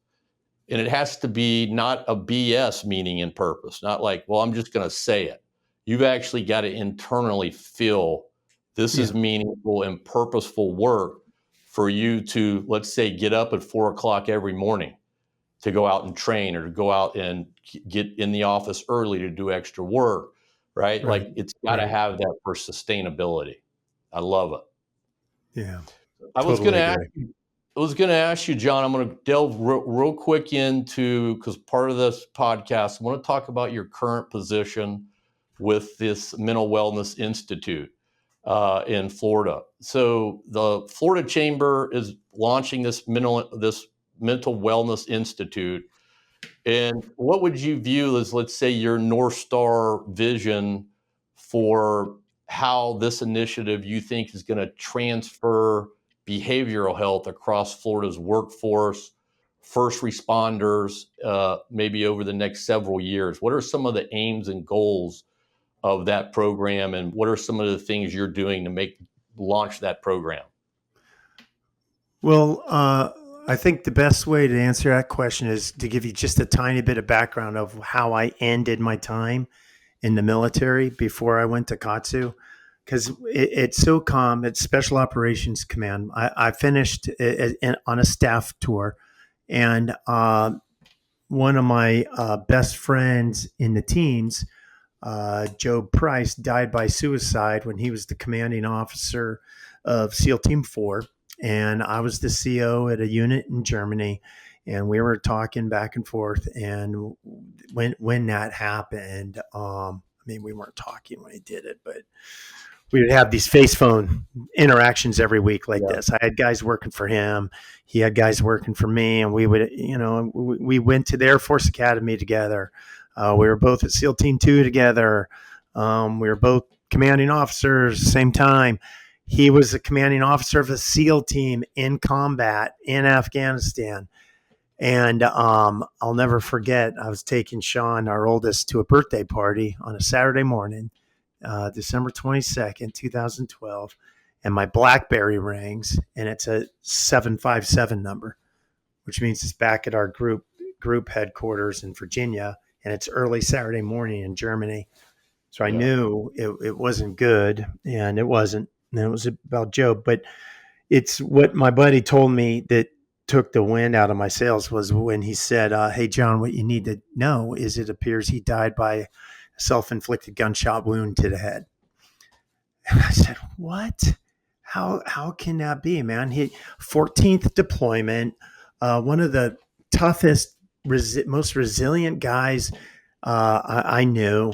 and it has to be not a BS meaning and purpose, not like, well, I'm just going to say it. You've actually got to internally feel this is meaningful and purposeful work for you to, let's say, get up at 4:00 every morning to go out and train, or to go out and get in the office early to do extra work, right? Like, it's got to have that for sustainability. I love it. Yeah. I was going to ask you, John, I'm going to delve real quick into, because part of this podcast, I want to talk about your current position with this Mental Wellness Institute in Florida. So the Florida Chamber is launching this Mental Wellness Institute. And what would you view as, let's say, your North Star vision for how this initiative you think is going to transfer behavioral health across Florida's workforce, first responders, maybe over the next several years? What are some of the aims and goals of that program, and what are some of the things you're doing to launch that program? Well, I think the best way to answer that question is to give you just a tiny bit of background of how I ended my time in the military before I went to KATSU. Because at SOCOM, at Special Operations Command, I finished on a staff tour, and one of my best friends in the teams, Joe Price, died by suicide when he was the commanding officer of SEAL Team 4. And I was the CO at a unit in Germany. And we were talking back and forth. And when that happened, we weren't talking when he did it, but we would have these face phone interactions every week like this. I had guys working for him. He had guys working for me. And we would, we went to the Air Force Academy together. We were both at SEAL Team 2 together. We were both commanding officers at the same time. He was a commanding officer of a SEAL team in combat in Afghanistan. And I'll never forget, I was taking Sean, our oldest, to a birthday party on a Saturday morning, December 22nd, 2012. And my BlackBerry rings, and it's a 757 number, which means it's back at our group headquarters in Virginia. And it's early Saturday morning in Germany. So I knew it wasn't good, and it wasn't. And it was about Joe. But it's what my buddy told me that took the wind out of my sails was when he said, hey, John, what you need to know is it appears he died by a self-inflicted gunshot wound to the head. And I said, what? How can that be, man? 14th deployment, one of the toughest, most resilient guys I knew.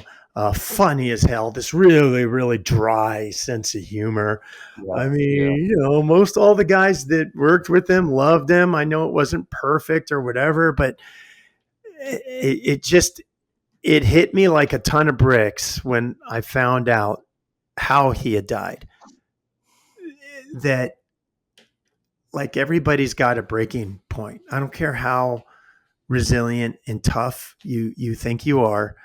Funny as hell, this really, really dry sense of humor. Most all the guys that worked with him loved him. I know it wasn't perfect or whatever, but it hit me like a ton of bricks when I found out how he had died. That, like, everybody's got a breaking point. I don't care how resilient and tough you think you are.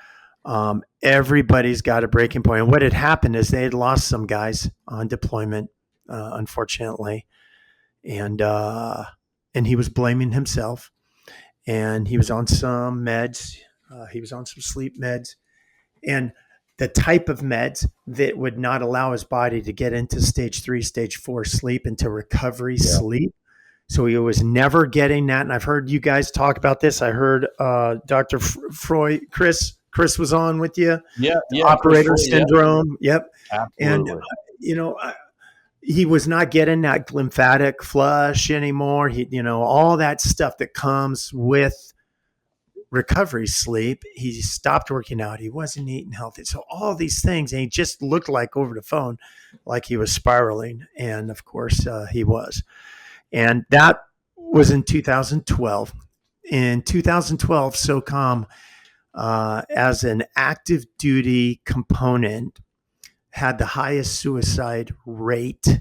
Everybody's got a breaking point. And what had happened is they had lost some guys on deployment, unfortunately. And he was blaming himself, and he was on some meds. He was on some sleep meds, and the type of meds that would not allow his body to get into stage 3, stage 4 sleep, into recovery sleep. So he was never getting that. And I've heard you guys talk about this. I heard Dr. Freud, Chris was on with you. Operator syndrome. Yep. Absolutely. And, he was not getting that lymphatic flush anymore. All that stuff that comes with recovery sleep. He stopped working out. He wasn't eating healthy. So all these things, and he just looked like over the phone, like he was spiraling. And of course he was. And that was in 2012. In 2012, SOCOM, as an active duty component, had the highest suicide rate,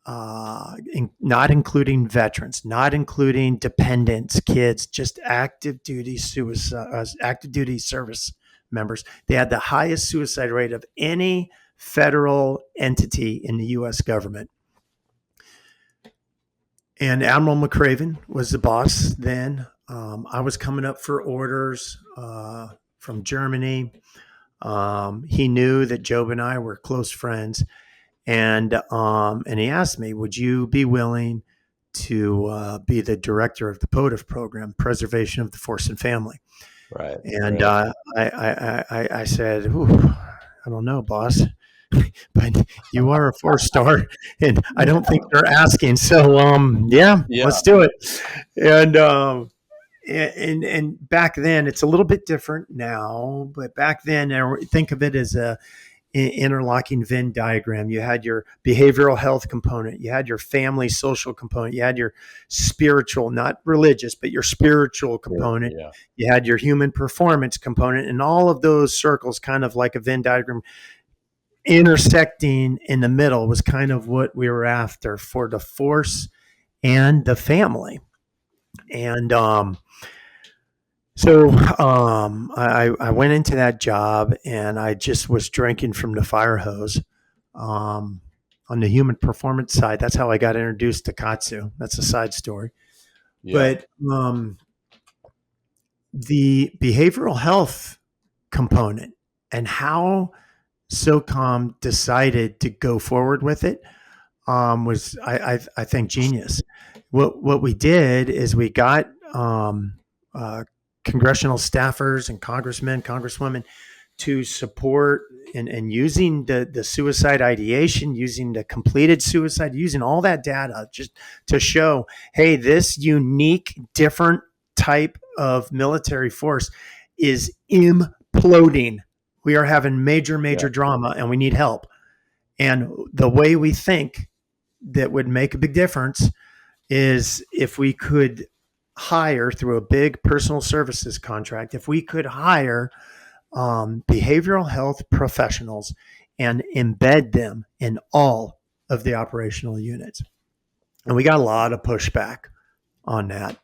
not including veterans, not including dependents, kids, just active duty suicide, active duty service members. They had the highest suicide rate of any federal entity in the U.S. government. And Admiral McCraven was the boss then. I was coming up for orders from Germany. He knew that Job and I were close friends, and he asked me, "Would you be willing to be the director of the POTF program, Preservation of the Force and Family?" Right. And I said, "I don't know, boss." But you are a 4-star, and I don't think they're asking. So, let's do it. And back then, it's a little bit different now. But back then, think of it as interlocking Venn diagram. You had your behavioral health component. You had your family social component. You had your spiritual, not religious, but your spiritual component. Yeah. You had your human performance component, and all of those circles, kind of like a Venn diagram, intersecting in the middle was kind of what we were after for the force and the family. And I went into that job, and I just was drinking from the fire hose. On the human performance side, that's how I got introduced to Katsu. That's a side story. Yeah. But the behavioral health component and how SOCOM decided to go forward with it was, I think, genius. What we did is we got congressional staffers and congressmen, congresswomen to support and using the suicide ideation, using the completed suicide, using all that data just to show, hey, this unique, different type of military force is imploding. We are having major drama, and we need help. And the way we think that would make a big difference is if we could hire through a big personal services contract, if we could hire behavioral health professionals and embed them in all of the operational units. And we got a lot of pushback on that.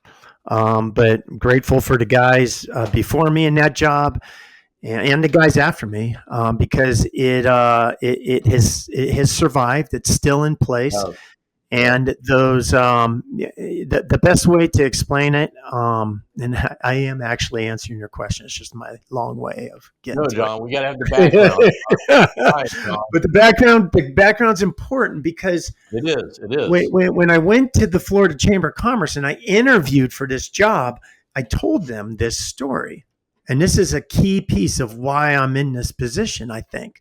But grateful for the guys before me in that job and the guys after me, because it has survived. It's still in place. Oh. And those, the best way to explain it, and I am actually answering your question. It's just my long way of getting to John, it. we got to have the background. Right, But the background's important because it is. when I went to the Florida Chamber of Commerce and I interviewed for this job, I told them this story. And this is a key piece of why I'm in this position, I think.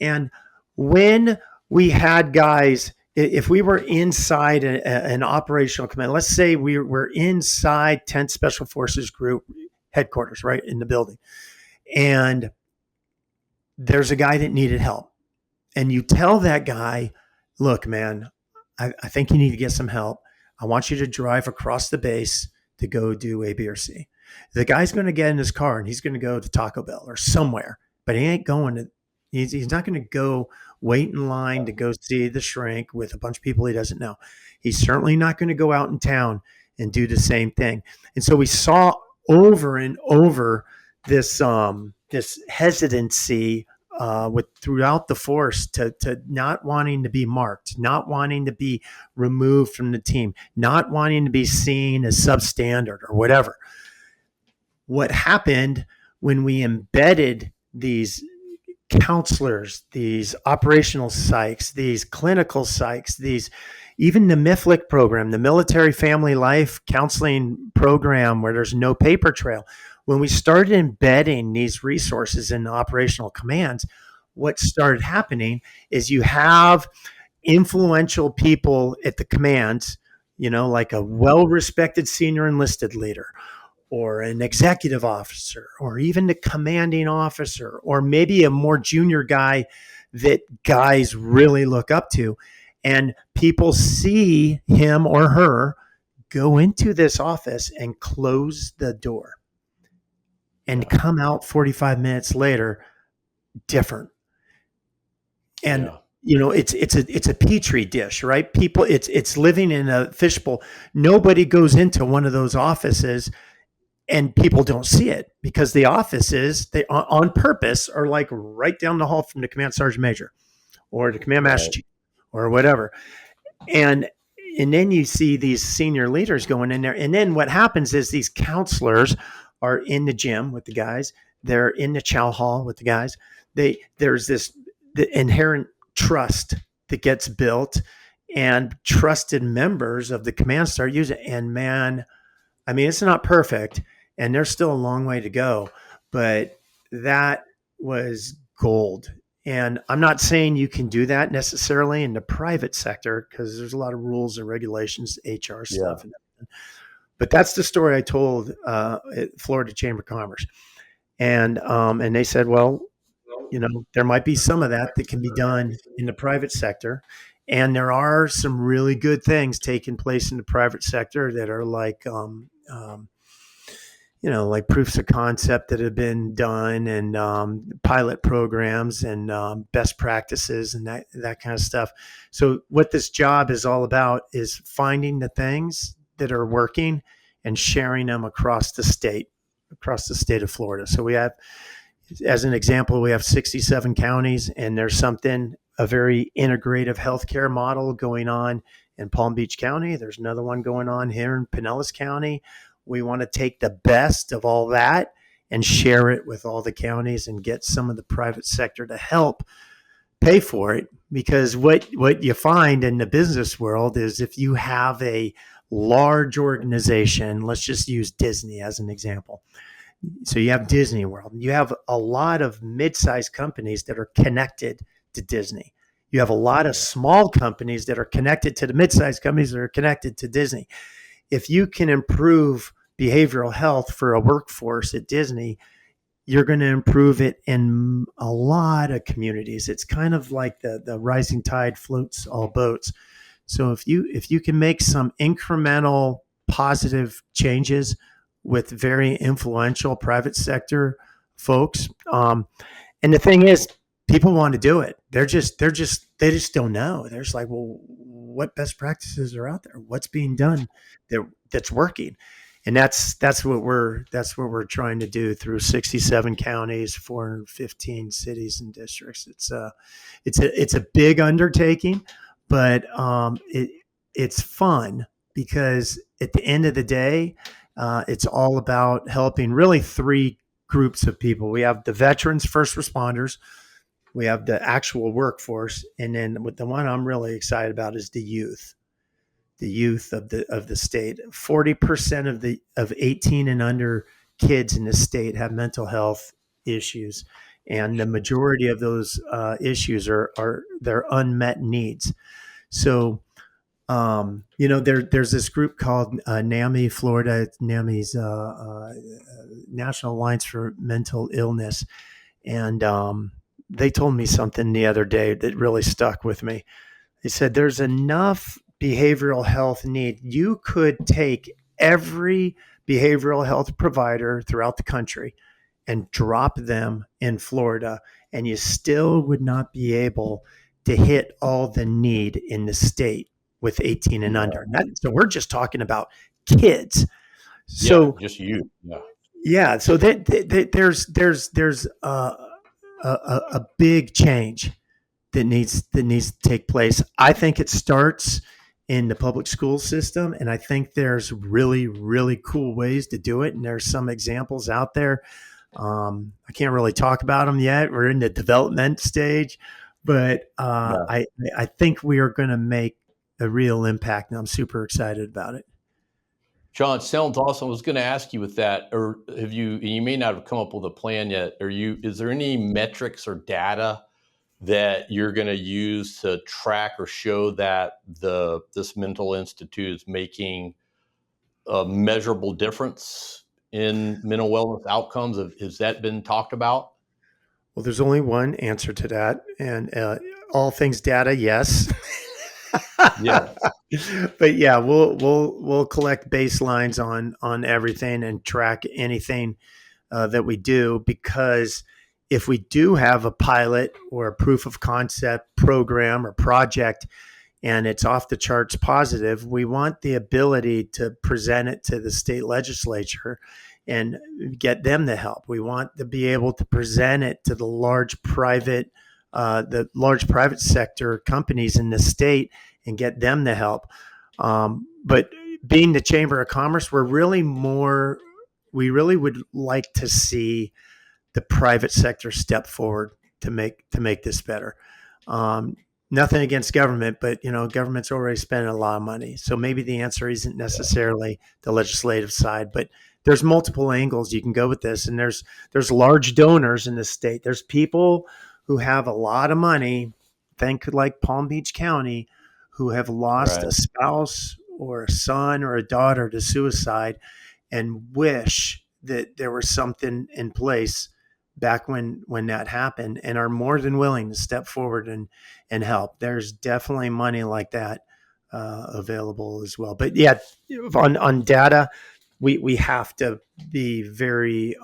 And when we had guys, if we were inside an operational command, let's say we were inside 10th Special Forces Group headquarters, right in the building, and there's a guy that needed help. And you tell that guy, look, man, I think you need to get some help. I want you to drive across the base to go do A, B, or C. The guy's going to get in his car and he's going to go to Taco Bell or somewhere, but he ain't going to, he's not going to go wait in line to go see the shrink with a bunch of people he doesn't know. He's certainly not going to go out in town and do the same thing. And so we saw over and over this hesitancy throughout the force to not wanting to be marked, not wanting to be removed from the team, not wanting to be seen as substandard or whatever. What happened when we embedded these counselors, these operational psychs, these clinical psychs, even the MIFLC program, the Military Family Life Counseling Program, where there's no paper trail. When we started embedding these resources in the operational commands, what started happening is you have influential people at the commands, like a well-respected senior enlisted leader, or an executive officer, or even the commanding officer, or maybe a more junior guy that guys really look up to. And people see him or her go into this office and close the door and come out 45 minutes later different. And it's a petri dish, right? People, it's living in a fishbowl. Nobody goes into one of those offices and people don't see it because the offices, they on purpose are like right down the hall from the command sergeant major or the command master chief or whatever. And then you see these senior leaders going in there. And then what happens is these counselors are in the gym with the guys. They're in the chow hall with the guys. There's the inherent trust that gets built, and trusted members of the command start using it. And man, I mean, it's not perfect, and there's still a long way to go, but that was gold. And I'm not saying you can do that necessarily in the private sector because there's a lot of rules and regulations, HR stuff. Yeah. But that's the story I told at Florida Chamber of Commerce. And they said, well, There might be some of that that can be done in the private sector. And there are some really good things taking place in the private sector that are like proofs of concept that have been done, and pilot programs, and best practices, and that kind of stuff. So what this job is all about is finding the things that are working and sharing them across the state of Florida. So we have, as an example, we have 67 counties, and there's a very integrative healthcare model going on in Palm Beach County. There's another one going on here in Pinellas County. We want to take the best of all that and share it with all the counties and get some of the private sector to help pay for it. Because what you find in the business world is, if you have a large organization, let's just use Disney as an example. So you have Disney World. You have a lot of mid-sized companies that are connected to Disney. You have a lot of small companies that are connected to the mid-sized companies that are connected to Disney. If you can improve behavioral health for a workforce at Disney, you're going to improve it in a lot of communities. It's kind of like the rising tide floats all boats. So if you can make some incremental positive changes with very influential private sector folks, and the thing is, people want to do it. They just don't know. They're just like, well, what best practices are out there? What's being done that's working? And that's what we're trying to do through 67 counties, 415 cities and districts. It's a big undertaking, but it's fun, because at the end of the day, it's all about helping really three groups of people. We have the veterans, first responders, we have the actual workforce, and then the one I'm really excited about is the youth of the state. 40% of 18 and under kids in the state have mental health issues, and the majority of those issues are their unmet needs. So there's this group called NAMI Florida. NAMI's National Alliance for Mental Illness, and they told me something the other day that really stuck with me. They said there's enough behavioral health need. You could take every behavioral health provider throughout the country and drop them in Florida, and you still would not be able to hit all the need in the state with 18 and under. So we're just talking about kids. So just you. Yeah. So there's a big change that needs to take place. I think it starts in the public school system, and I think there's really, really cool ways to do it. And there's some examples out there. I can't really talk about them yet. We're in the development stage, but I think we are going to make a real impact, and I'm super excited about it. John, sounds awesome. I was going to ask you with that, or you may not have come up with a plan yet. Is there any metrics or data that you're going to use to track or show that this mental institute is making a measurable difference in mental wellness outcomes? Has that been talked about? Well, there's only one answer to that, and all things data, yes. Yeah. But yeah, we'll collect baselines on everything and track anything that we do, because if we do have a pilot or a proof of concept program or project and it's off the charts positive, we want the ability to present it to the state legislature and get them the help. We want to be able to present it to the large private sector companies in the state and get them the help. But being the Chamber of Commerce, we really would like to see the private sector step forward to make this better. Nothing against government, but government's already spending a lot of money. So maybe the answer isn't necessarily the legislative side, but there's multiple angles you can go with this. And there's large donors in the state. There's people who have a lot of money, think like Palm Beach County, who have lost a spouse or a son or a daughter to suicide and wish that there was something in place back when that happened, and are more than willing to step forward and help. There's definitely money like that available as well. But yeah, on data, we have to be very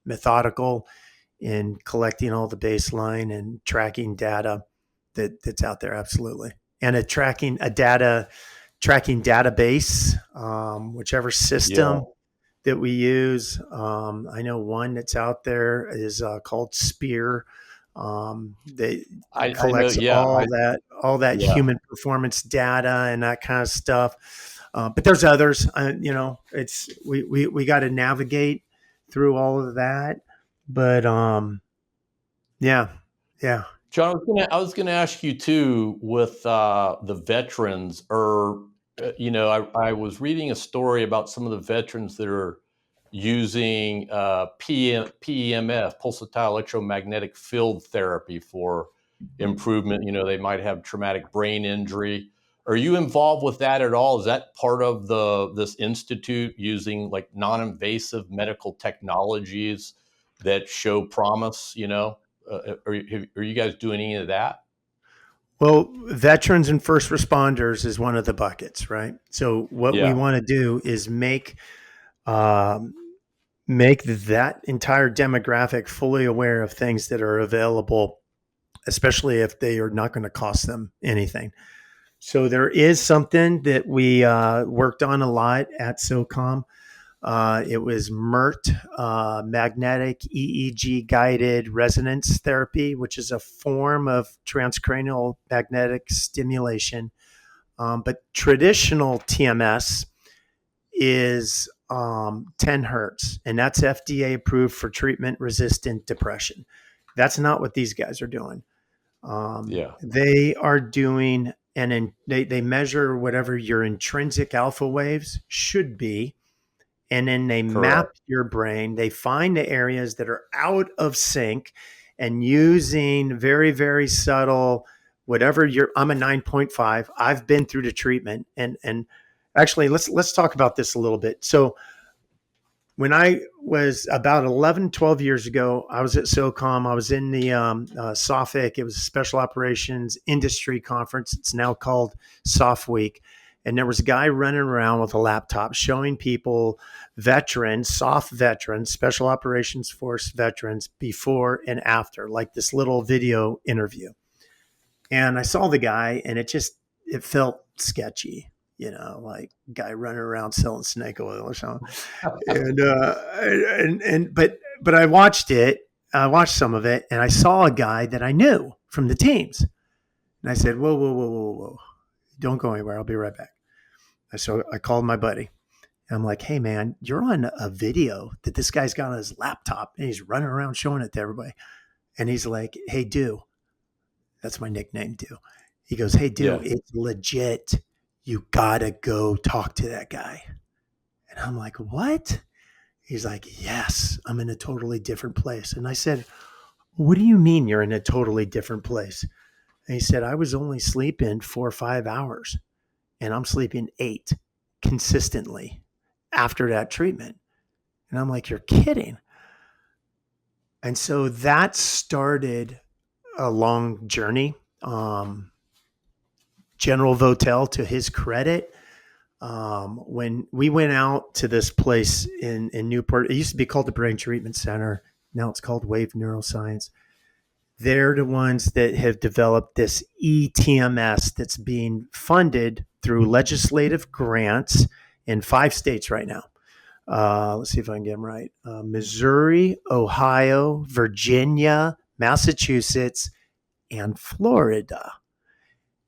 methodical in collecting all the baseline and tracking data that's out there. Absolutely. And tracking database, whichever system that we use. I know one that's out there is called Spear. That collects all that human performance data and that kind of stuff. But there's others. It's we got to navigate through all of that. But yeah. John, I was gonna ask you too with the veterans, or I was reading a story about some of the veterans that are using PEMF, pulsatile electromagnetic field therapy, for improvement. They might have traumatic brain injury. Are you involved with that at all? Is that part of this institute, using like non-invasive medical technologies that show promise? Are you guys doing any of that? Well, veterans and first responders is one of the buckets, right? So what we want to do is make that entire demographic fully aware of things that are available, especially if they are not going to cost them anything. So there is something that we worked on a lot at SOCOM. It was MERT, magnetic EEG guided resonance therapy, which is a form of transcranial magnetic stimulation. But traditional TMS is 10 hertz, and that's FDA approved for treatment resistant depression. That's not what these guys are doing. They are doing, and they measure whatever your intrinsic alpha waves should be. And then they map your brain. They find the areas that are out of sync, and using very, very subtle, whatever I'm a 9.5. I've been through the treatment, and actually let's talk about this a little bit. So when I was about 11, 12 years ago, I was at SOCOM. I was in the SOFIC. It was a Special Operations Industry Conference. It's now called SOF Week. And there was a guy running around with a laptop showing people veterans, SOF veterans, Special Operations Force veterans, before and after, like this little video interview. And I saw the guy, and it felt sketchy, like guy running around selling snake oil or something. But I watched it. I watched some of it, and I saw a guy that I knew from the teams. And I said, whoa. Don't go anywhere. I'll be right back. So I called my buddy. And I'm like, hey, man, you're on a video that this guy's got on his laptop, and he's running around showing it to everybody. And he's like, hey, Do. That's my nickname, Do. He goes, hey, Do, It's legit. You got to go talk to that guy. And I'm like, what? He's like, yes, I'm in a totally different place. And I said, what do you mean you're in a totally different place? And he said, I was only sleeping 4 or 5 hours, and I'm sleeping 8 consistently after that treatment. And I'm like, you're kidding. And so that started a long journey. General Votel, to his credit, when we went out to this place in Newport, it used to be called the Brain Treatment Center. Now it's called Wave Neuroscience. They're the ones that have developed this eTMS that's being funded through legislative grants in 5 states right now. Let's see if I can get them right. Missouri, Ohio, Virginia, Massachusetts, and Florida.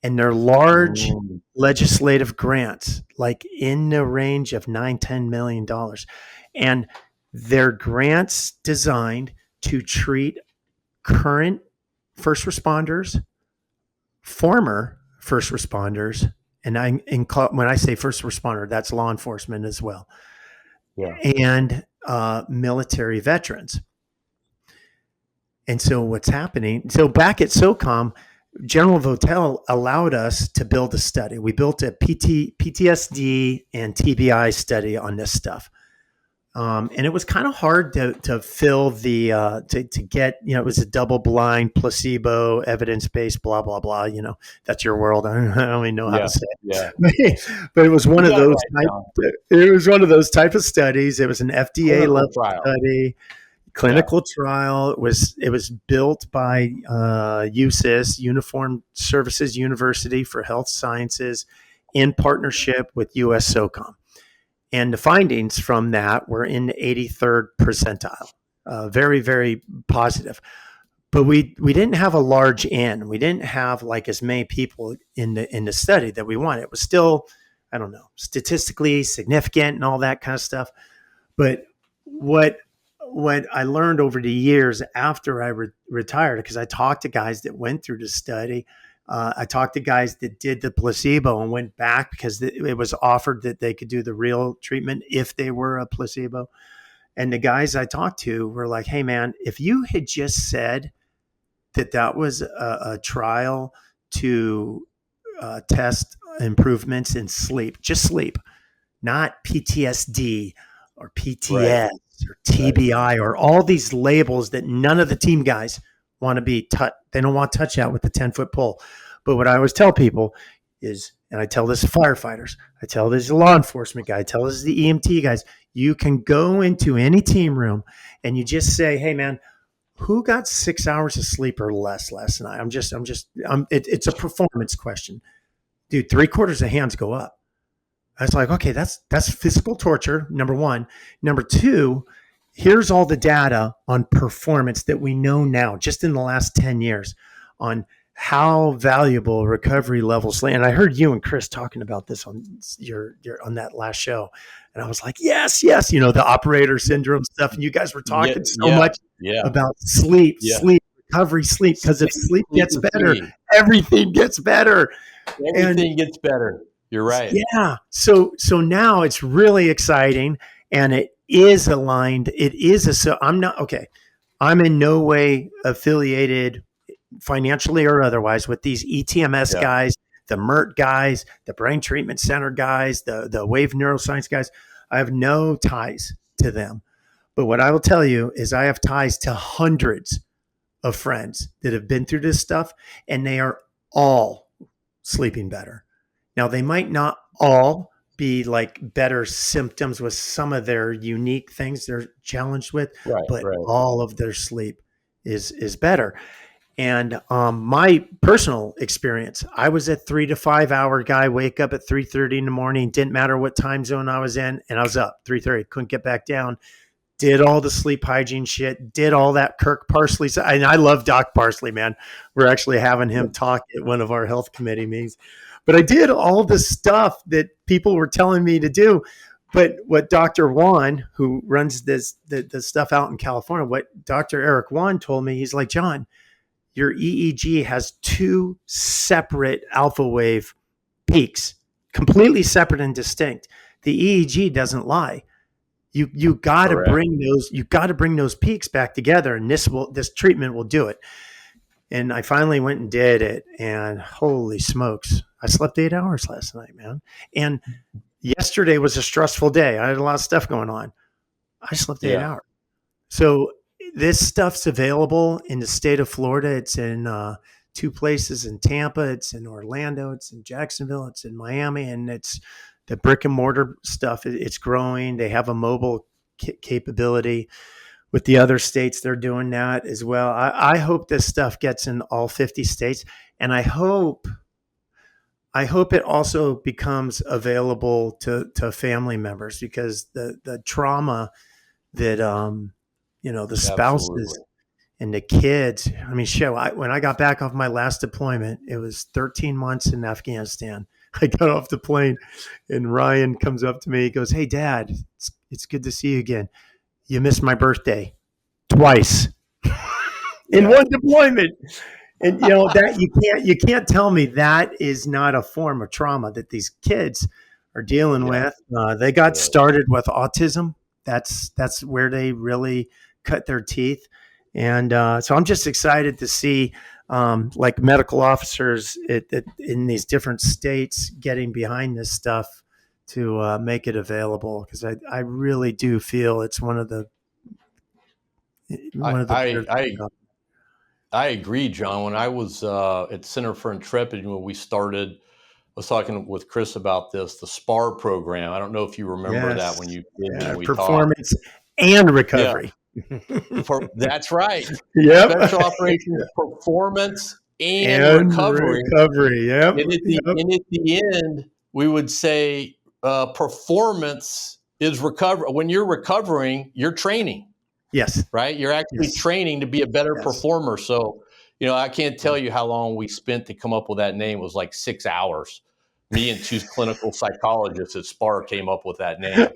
And they're large legislative grants, like in the range of $9-10 million. And they're grants designed to treat current first responders, former first responders, and when I say first responder, that's law enforcement as well, and military veterans. And so what's happening? So back at SOCOM, General Votel allowed us to build a study. We built a PTSD and TBI study on this stuff. And it was kind of hard to fill the to get, it was a double blind placebo evidence based blah blah blah. That's your world. I don't even know how to say Yeah. it. But it was one You of got it those right, John. it was one of those type of studies. It was an FDA Clinical level trial. study, clinical trial. It was built by USIS, Uniformed Services University for Health Sciences, in partnership with US SOCOM. And the findings from that were in the 83rd percentile. Very, very positive. But we didn't have a large N. We didn't have like as many people in the study that we wanted. It was still, I don't know, statistically significant and all that kind of stuff. But what I learned over the years after I retired, because I talked to guys that went through the study, I talked to guys that did the placebo and went back because it was offered that they could do the real treatment if they were a placebo. And the guys I talked to were like, hey, man, if you had just said that was a trial to test improvements in sleep, just sleep, not PTSD or PTS or TBI or all these labels that none of the team guys want to be they don't want to touch that with the 10-foot pole. But what I always tell people is, and I tell this to firefighters, I tell this to law enforcement guys, I tell this to the EMT guys, you can go into any team room and you just say, hey man, who got 6 hours of sleep or less last night? It's a performance question. Dude, 3/4 of hands go up. I was like, okay, that's physical torture, number one. Number two, here's all the data on performance that we know now, just in the last 10 years, on how valuable recovery levels. And I heard you and Chris talking about this on your on that last show. And I was like, yes, the operator syndrome stuff. And you guys were talking so much about sleep, recovery, sleep, because if sleep gets better, everything gets better. Everything gets better. You're right. Yeah. So now it's really exciting, and it is aligned. I'm in no way affiliated financially or otherwise with these ETMS guys, the MERT guys, the Brain Treatment Center guys, the Wave Neuroscience guys. I have no ties to them. But what I will tell you is I have ties to hundreds of friends that have been through this stuff, and they are all sleeping better. Now, they might not all be like better symptoms with some of their unique things they're challenged with, but all of their sleep is better. And my personal experience, I was a 3 to 5 hour guy, wake up at 3:30 in the morning, didn't matter what time zone I was in, and I was up 3:30, couldn't get back down. Did all the sleep hygiene shit, did all that Kirk Parsley. And I love Doc Parsley, man. We're actually having him talk at one of our health committee meetings. But I did all the stuff that people were telling me to do. But what Dr. Juan, who runs the stuff out in California, what Dr. Eric Juan told me, he's like, John, your EEG has 2 separate alpha wave peaks, completely separate and distinct. The EEG doesn't lie. You got to bring those peaks back together, and this treatment will do it. And I finally went and did it, and holy smokes, I slept 8 hours last night, man. And yesterday was a stressful day. I had a lot of stuff going on. I slept 8 hours. So this stuff's available in the state of Florida. It's in 2 places in Tampa. It's in Orlando. It's in Jacksonville. It's in Miami, and it's the brick and mortar stuff. It's growing. They have a mobile capability. With the other states, they're doing that as well. I hope this stuff gets in all 50 states, and I hope it also becomes available to family members, because the trauma that the spouses and the kids. I mean, when I got back off my last deployment, it was 13 months in Afghanistan. I got off the plane, and Ryan comes up to me. He goes, "Hey, Dad, it's good to see you again. You missed my birthday twice in one deployment." And that you can't tell me that is not a form of trauma that these kids are dealing with. They got started with autism. That's where they really cut their teeth. And so I'm just excited to see like medical officers in these different states getting behind this stuff to make it available, because I really do feel it's one of the better I things about I agree, John. When I was at Center for Intrepid, when we started, I was talking with Chris about this, the SPAR program. I don't know if you remember that Yes. when you did Yeah, when we talked. performance and Yeah, recovery. that's right. Yep. Special operations performance and And recovery. recovery. Yep. Yep. And at the end, we would say performance is recover. When you're recovering, you're training, Yes. right? You're actually Yes. training to be a better Yes. performer. So, I can't tell you how long we spent to come up with that name. It was like 6 hours. Me and two clinical psychologists at SPAR came up with that name.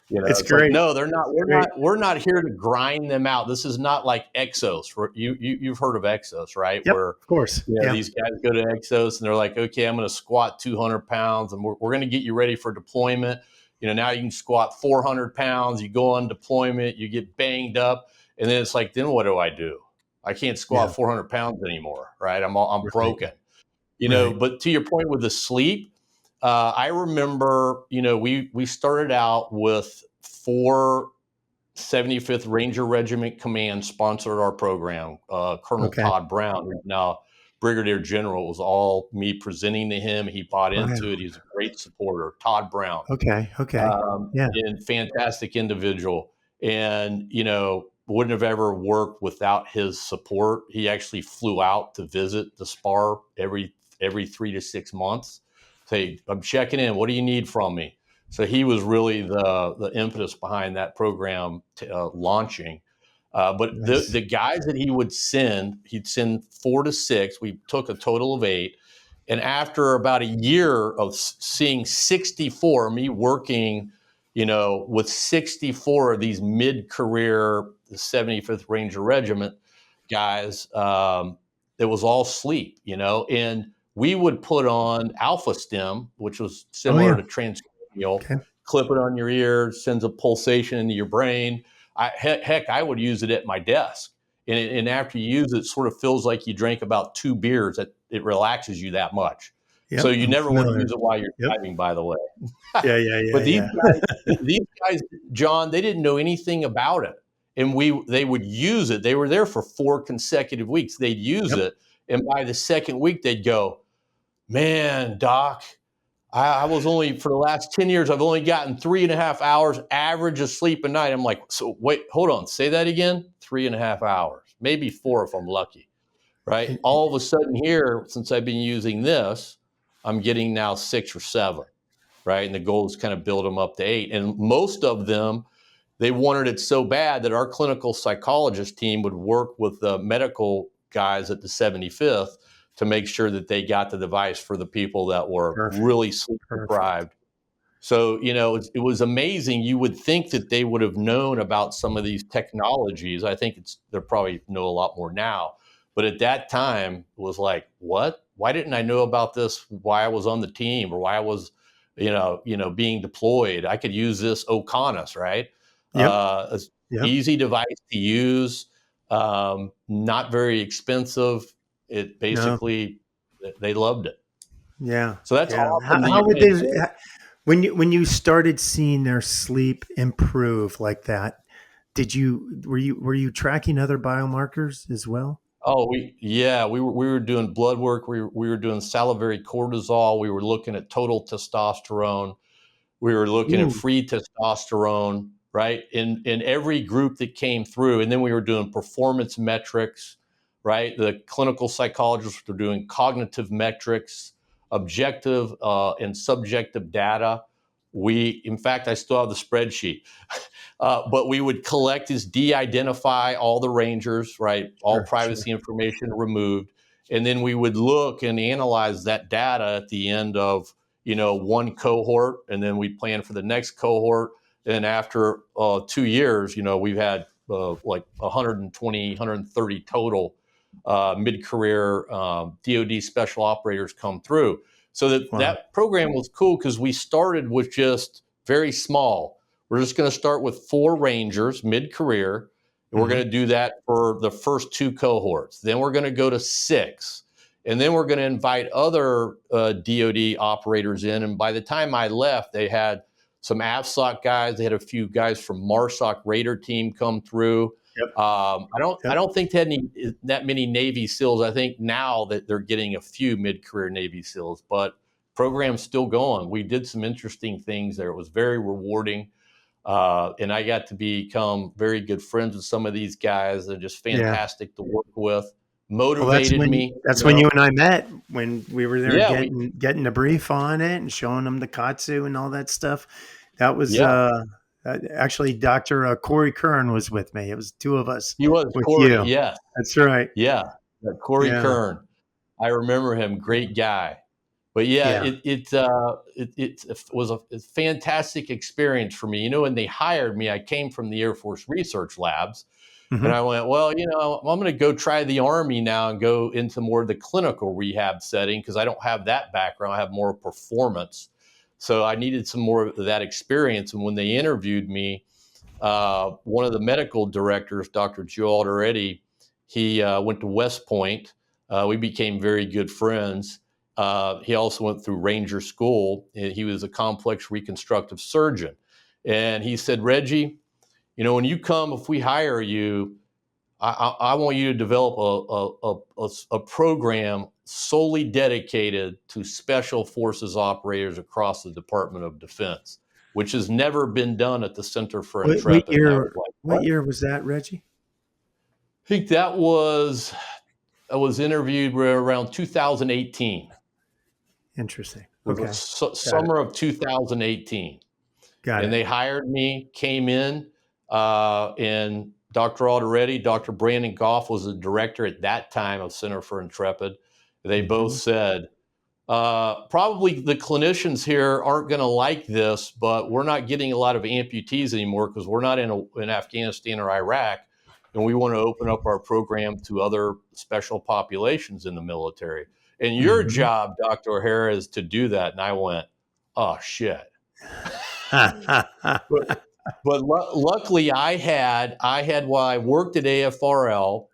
It's It's like, great. no, they're not. It's great. We're not here to grind them out. This is not like Exos. You've heard of Exos, right? Yep. Where Of course. Yeah. these guys go to Exos and they're like, okay, I'm going to squat 200 pounds and we're going to get you ready for deployment. Now you can squat 400 pounds. You go on deployment, you get banged up, and then it's like, then what do I do? I can't Yeah. squat 400 pounds anymore, right? I'm Right. broken. Right. But to your point with the sleep, I remember, we started out with 75th Ranger Regiment Command sponsored our program. Colonel Okay. Todd Brown, who's now Brigadier General, was all me presenting to him. He bought into Wow. it. He's a great supporter. Todd Brown, Okay. Okay. Yeah. and fantastic individual. And, wouldn't have ever worked without his support. He actually flew out to visit the SPAR every 3 to 6 months. Say, I'm checking in. What do you need from me? So he was really the impetus behind that program launching. But Nice. the guys that he'd send 4 to 6. We took a total of 8. And after about a year of seeing 64, me working, with 64 of these mid-career, the 75th Ranger Regiment guys, it was all sleep, and we would put on Alpha Stim, which was Oh similar yeah. to transcranial, Okay. clip it on your ear, sends a pulsation into your brain. Heck, I would use it at my desk. And after you use it, it sort of feels like you drank about 2 beers. That it relaxes you that much. So Yep. you I'm never want to familiar. use it while you're Yep. driving, by the way. Yeah. Yeah. But Yeah. these guys, John, they didn't know anything about it, and they would use it. They were there for 4 consecutive weeks. They'd use Yep. it, and by the second week, they'd go, "Man, Doc, I was only for the last 10 years, I've only gotten 3.5 hours average of sleep a night." I'm like, so wait, hold on, say that again. 3.5 hours, maybe 4 if I'm lucky, right? And, All of a sudden here, since I've been using this, I'm getting now 6 or 7, right? And the goal is kind of build them up to 8. And most of them, they wanted it so bad that our clinical psychologist team would work with the medical guys at the 75th to make sure that they got the device for the people that were Perfect. really sleep Perfect. deprived. So, it was amazing. You would think that they would have known about some of these technologies. I think they probably know a lot more now. But at that time, it was like, what? Why didn't I know about this? Why I was on the team or why I was, being deployed? I could use this OCONUS, right? Yep. It's Yep. easy device to use, not very expensive. It No. basically, they loved it. Yeah. So that's Yeah. awesome that How you would guys they did. when you started seeing their sleep improve like that? Were you tracking other biomarkers as well? Oh, we were doing blood work. We were doing salivary cortisol. We were looking at total testosterone. We were looking at Ooh. free testosterone, right? In every group that came through, and then we were doing performance metrics, right? The clinical psychologists were doing cognitive metrics, objective and subjective data. In fact, I still have the spreadsheet. But we would collect is de-identify all the rangers, right? All Sure. Sure. privacy information removed. And then we would look and analyze that data at the end of, one cohort. And then we plan for the next cohort. And after 2 years, we've had like 120, 130 total mid-career DoD special operators come through. So Wow. that program was cool because we started with just very small. We're just going to start with 4 Rangers mid-career, and we're Hmm. going to do that for the first 2 cohorts. Then we're going to go to 6, And then we're going to invite other DoD operators in. And by the time I left, they had some AFSOC guys. They had a few guys from MARSOC Raider team come through. Yep. I don't think they had that many Navy SEALs. I think now that they're getting a few mid-career Navy SEALs, but program's still going. We did some interesting things there. It was very rewarding. And I got to become very good friends with some of these guys. They're just fantastic to work with. Motivated me. That's when you and I met, when we were there getting the brief on it and showing them the Katsu and all that stuff. That was actually Dr. Corey Kern was with me. It was two of us. He was with Corey, you. yeah. That's right. Yeah, Corey Kern. I remember him. Great guy. But it was a fantastic experience for me. You know, when they hired me, I came from the Air Force Research Labs. And I went, well, you know, I'm going to go try the Army now and go into more of the clinical rehab setting because I don't have that background. I have more performance. So I needed some more of that experience. And when they interviewed me, one of the medical directors, Dr. Joe Alderetti, he went to West Point. We became very good friends. He also went through Ranger School. He was a complex reconstructive surgeon. And he said, Reggie, you know, when you come, if we hire you, I want you to develop a program solely dedicated to special forces operators across the Department of Defense, which has never been done at the Center for Intrepid. What year was that, Reggie? I think I was interviewed around 2018. Interesting. It was summer of 2018. And they hired me, came in, and Dr. Alderetti, Dr. Brandon Goff was the director at that time of Center for Intrepid. They both said, probably the clinicians here aren't going to like this, but we're not getting a lot of amputees anymore because we're not in Afghanistan or Iraq, and we want to open up our program to other special populations in the military. And your job, Dr. O'Hara, is to do that. And I went, oh, shit. But luckily I had while I worked at AFRL,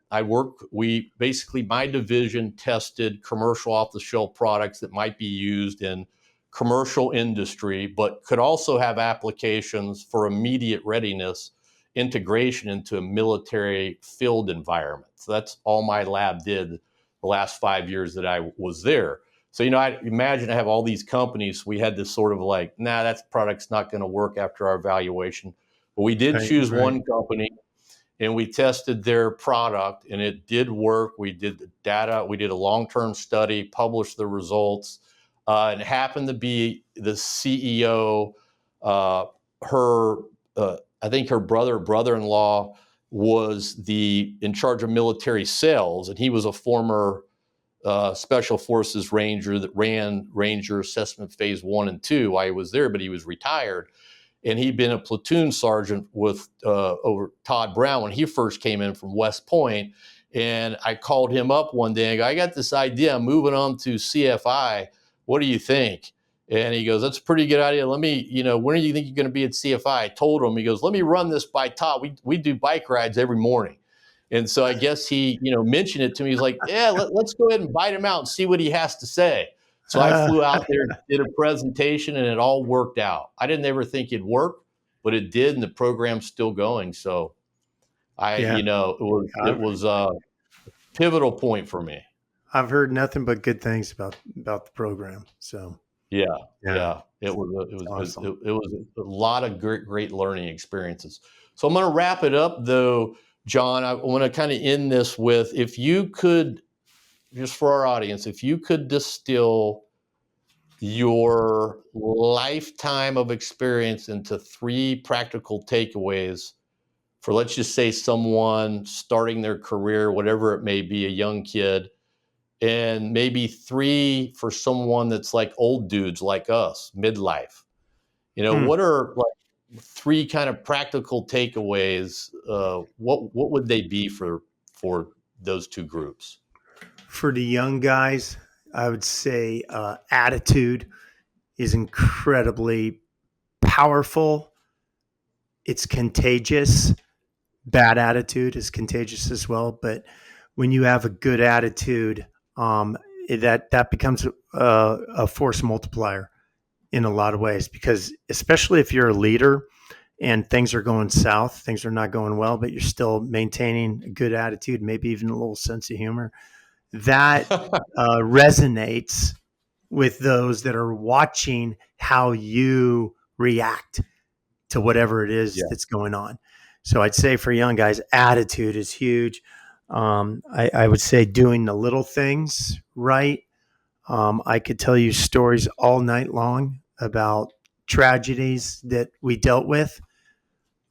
my division tested commercial off-the-shelf products that might be used in commercial industry, but could also have applications for immediate readiness integration into a military field environment. So that's all my lab did the last 5 years that I was there. So, you know, I imagine I have all these companies. We had this sort of like, that product's not going to work after our evaluation. But we did choose one company, and we tested their product, and it did work. We did the data. We did a long-term study, published the results. And it happened to be the CEO, I think her brother-in-law was in charge of military sales, and he was a former Special Forces Ranger that ran Ranger Assessment Phase 1 and 2 while he was there, but he was retired. And he'd been a platoon sergeant with over Todd Brown when he first came in from West Point. And I called him up one day and I go, I got this idea. I'm moving on to CFI. What do you think? And he goes, that's a pretty good idea. Let me, when do you think you're going to be at CFI? I told him, he goes, let me run this by Todd. We do bike rides every morning. And so I guess he, mentioned it to me. He's like, yeah, let's go ahead and bite him out and see what he has to say. So I flew out there, did a presentation, and it all worked out. I didn't ever think it'd work, but it did, and the program's still going. So it was a pivotal point for me. I've heard nothing but good things about the program. So yeah. It was awesome. It was a lot of great learning experiences. So I'm going to wrap it up, though, John. I want to kind of end this with, if you could, just for our audience, if you could distill your lifetime of experience into 3 practical takeaways for, let's just say, someone starting their career, whatever it may be, a young kid, and maybe 3 for someone that's like old dudes like us, midlife. What are like 3 kind of practical takeaways? What would they be for those 2 groups? For the young guys, I would say attitude is incredibly powerful. It's contagious. Bad attitude is contagious as well. But when you have a good attitude, that becomes a force multiplier in a lot of ways, because especially if you're a leader and things are going south, things are not going well, but you're still maintaining a good attitude, maybe even a little sense of humor, that resonates with those that are watching how you react to whatever it is that's going on. So I'd say for young guys, attitude is huge. I would say doing the little things right. I could tell you stories all night long about tragedies that we dealt with.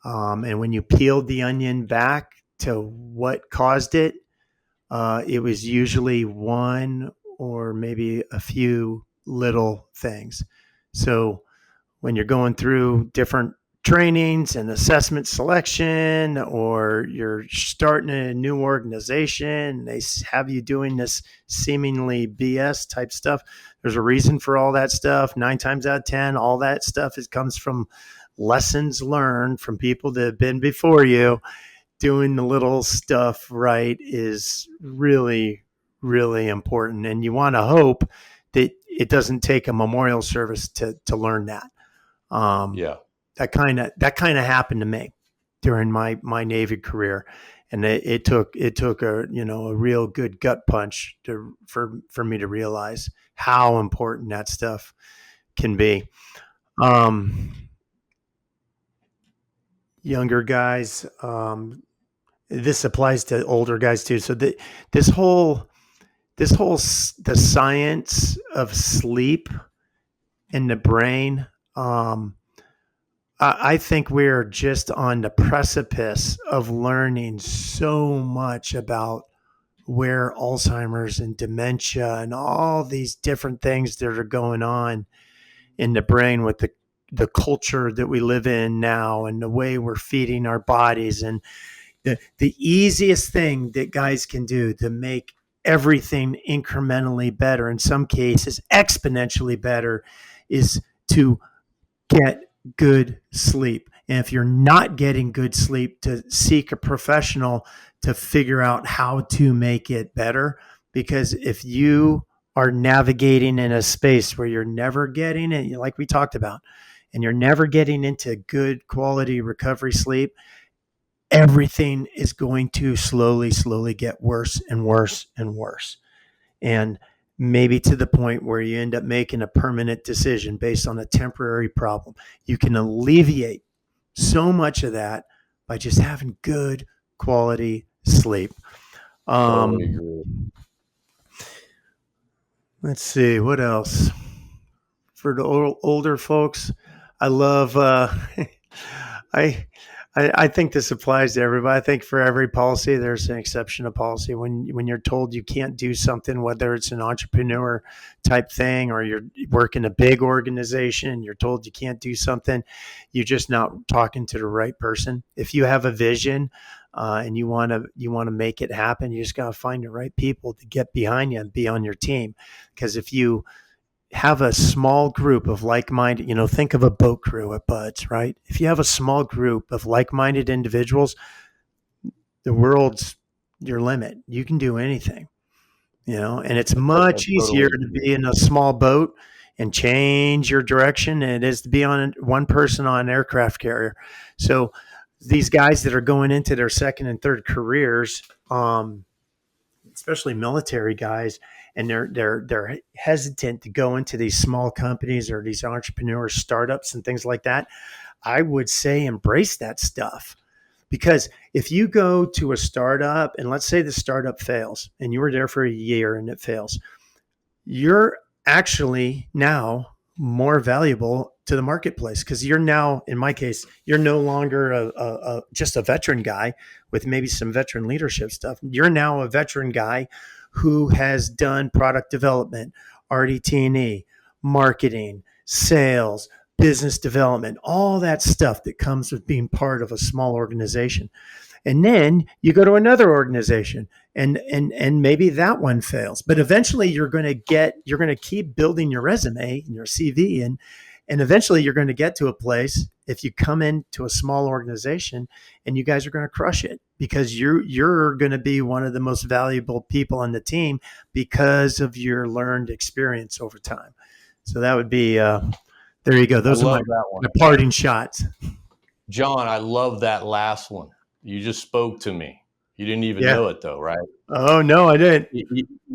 And when you peeled the onion back to what caused it, it was usually one or maybe a few little things. So when you're going through different trainings and assessment selection, or you're starting a new organization, they have you doing this seemingly BS type stuff. There's a reason for all that stuff. 9 times out of 10, all that stuff comes from lessons learned from people that have been before you. Doing the little stuff right is really, really important. And you want to hope that it doesn't take a memorial service to learn that. That kind of happened to me during my Navy career, and it took a real good gut punch for me to realize how important that stuff can be. Younger guys, this applies to older guys too. So the science of sleep in the brain. I think we're just on the precipice of learning so much about where Alzheimer's and dementia and all these different things that are going on in the brain with the culture that we live in now and the way we're feeding our bodies. And the easiest thing that guys can do to make everything incrementally better, in some cases exponentially better, is to get good sleep. And if you're not getting good sleep, to seek a professional to figure out how to make it better. Because if you are navigating in a space where you're never getting it, like we talked about, and you're never getting into good quality recovery sleep, everything is going to slowly get worse and worse and worse. And maybe to the point where you end up making a permanent decision based on a temporary problem. You can alleviate so much of that by just having good quality sleep. Let's see, what else? For the older folks, I love, I think this applies to everybody. I think for every policy, there's an exception to policy. When you're told you can't do something, whether it's an entrepreneur type thing or you're working a big organization and you're told you can't do something, you're just not talking to the right person. If you have a vision and you want to make it happen, you just got to find the right people to get behind you and be on your team. Because if you have a small group of like-minded, think of a boat crew at Bud's, right? If you have a small group of like-minded individuals, the world's your limit. You can do anything, and it's much easier to be in a small boat and change your direction than it is to be on one person on an aircraft carrier. So these guys that are going into their second and third careers, especially military guys, and they're hesitant to go into these small companies or these entrepreneur startups and things like that, I would say embrace that stuff. Because if you go to a startup and let's say the startup fails and you were there for a year and it fails, you're actually now more valuable to the marketplace, because you're now, in my case, you're no longer just a veteran guy with maybe some veteran leadership stuff. You're now a veteran guy who has done product development, RDT&E, marketing, sales, business development, all that stuff that comes with being part of a small organization. And then you go to another organization and maybe that one fails, but eventually you're going to keep building your resume and your CV, and eventually you're going to get to a place if you come into a small organization, and you guys are going to crush it because you're going to be one of the most valuable people on the team because of your learned experience over time. So that would be, there you go. Those are my parting shots. John, I love that last one. You just spoke to me. You didn't even know it though, right? Oh, no, I didn't.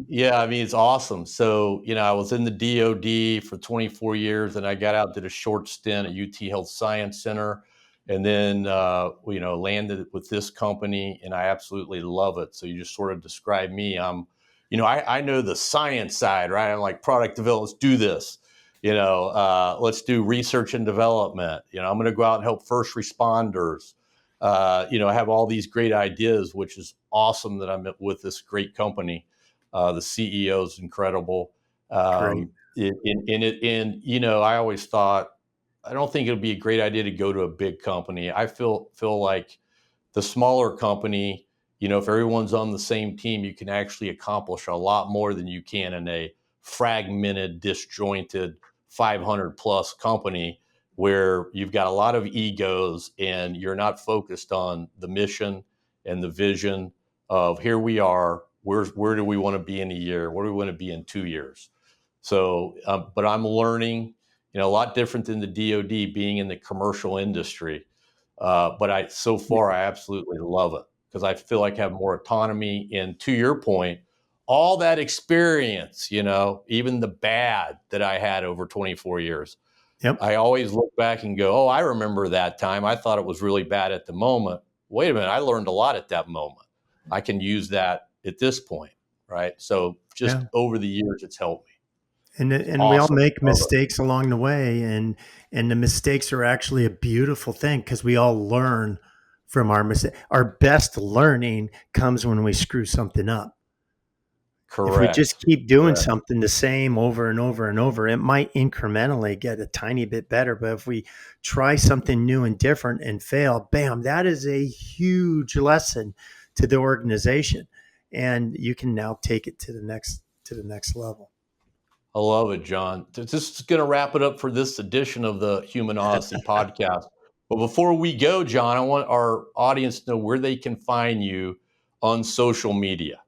Yeah, I mean, it's awesome. So, I was in the DOD for 24 years, and I got out, did a short stint at UT Health Science Center, and then, landed with this company, and I absolutely love it. So you just sort of described me. I know the science side, right? I'm like product development, let's do this. Let's do research and development. I'm going to go out and help first responders. I have all these great ideas, which is awesome that I'm with this great company. The CEO is incredible. I always thought, I don't think it would be a great idea to go to a big company. I feel like the smaller company, if everyone's on the same team, you can actually accomplish a lot more than you can in a fragmented, disjointed 500 plus company where you've got a lot of egos and you're not focused on the mission and the vision of here we are, where do we want to be in a year? Where do we want to be in 2 years? So, but I'm learning, a lot different than the DOD being in the commercial industry. But I absolutely love it because I feel like I have more autonomy. And to your point, all that experience, even the bad that I had over 24 years, I always look back and go, oh, I remember that time. I thought it was really bad at the moment. Wait a minute, I learned a lot at that moment. I can use that at this point, right? So just over the years, it's helped me. And awesome. We all make mistakes along the way, and the mistakes are actually a beautiful thing because we all learn from our mistakes. Our best learning comes when we screw something up. Correct. If we just keep doing something the same over and over and over, it might incrementally get a tiny bit better. But if we try something new and different and fail, bam, that is a huge lesson to the organization. And you can now take it to the next level. I love it, John. This is going to wrap it up for this edition of the Human Odyssey podcast. But before we go, John, I want our audience to know where they can find you on social media.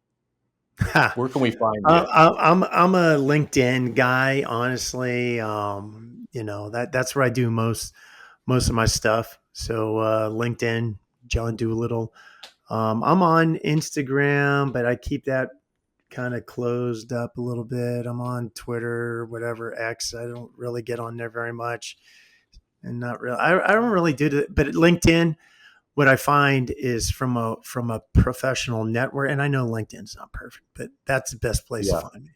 Where can we find you? I'm a LinkedIn guy, honestly. That's where I do most of my stuff. So LinkedIn, John Doolittle. I'm on Instagram, but I keep that kind of closed up a little bit. I'm on Twitter, whatever, X. I don't really get on there very much, and not really. I don't really do it, but at LinkedIn, what I find is from a professional network, and I know LinkedIn's not perfect, but that's the best place to find me.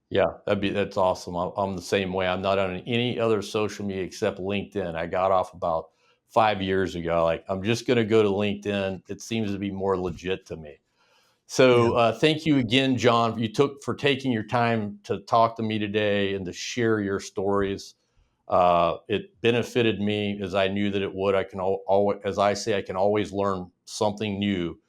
Yeah, that's awesome. I'm the same way. I'm not on any other social media except LinkedIn. I got off about 5 years ago. Like, I'm just going to go to LinkedIn. It seems to be more legit to me. So thank you again, John. For taking your time to talk to me today and to share your stories. It benefited me as I knew that it would. I can always, as I say, I can always learn something new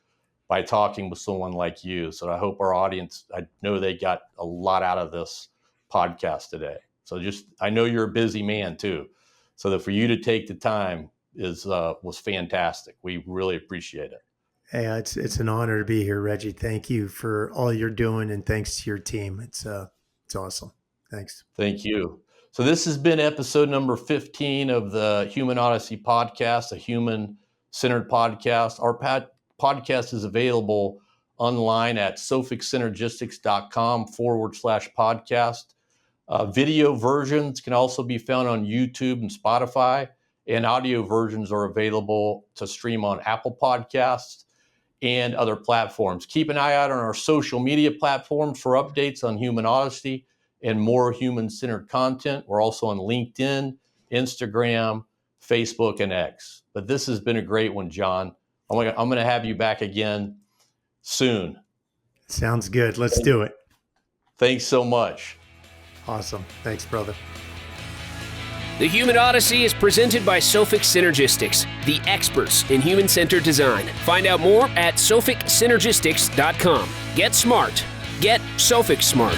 by talking with someone like you. So I hope our audience, I know they got a lot out of this podcast today. So I know you're a busy man too. So that for you to take the time was fantastic. We really appreciate it. Hey, it's an honor to be here, Reggie. Thank you for all you're doing, and thanks to your team. It's awesome. Thanks. Thank you. So this has been episode number 15 of the Human Odyssey podcast, a human-centered podcast. Our podcast is available online at sofixsynergistics.com/podcast. Video versions can also be found on YouTube and Spotify, and audio versions are available to stream on Apple Podcasts and other platforms. Keep an eye out on our social media platforms for updates on Human Odyssey and more human-centered content. We're also on LinkedIn, Instagram, Facebook, and X. But this has been a great one, John. I'm going to have you back again soon. Sounds good. Let's do it. Thanks so much. Awesome. Thanks, brother. The Human Odyssey is presented by Sofix Synergistics, the experts in human-centered design. Find out more at sofixsynergistics.com. Get smart. Get Sofix smart.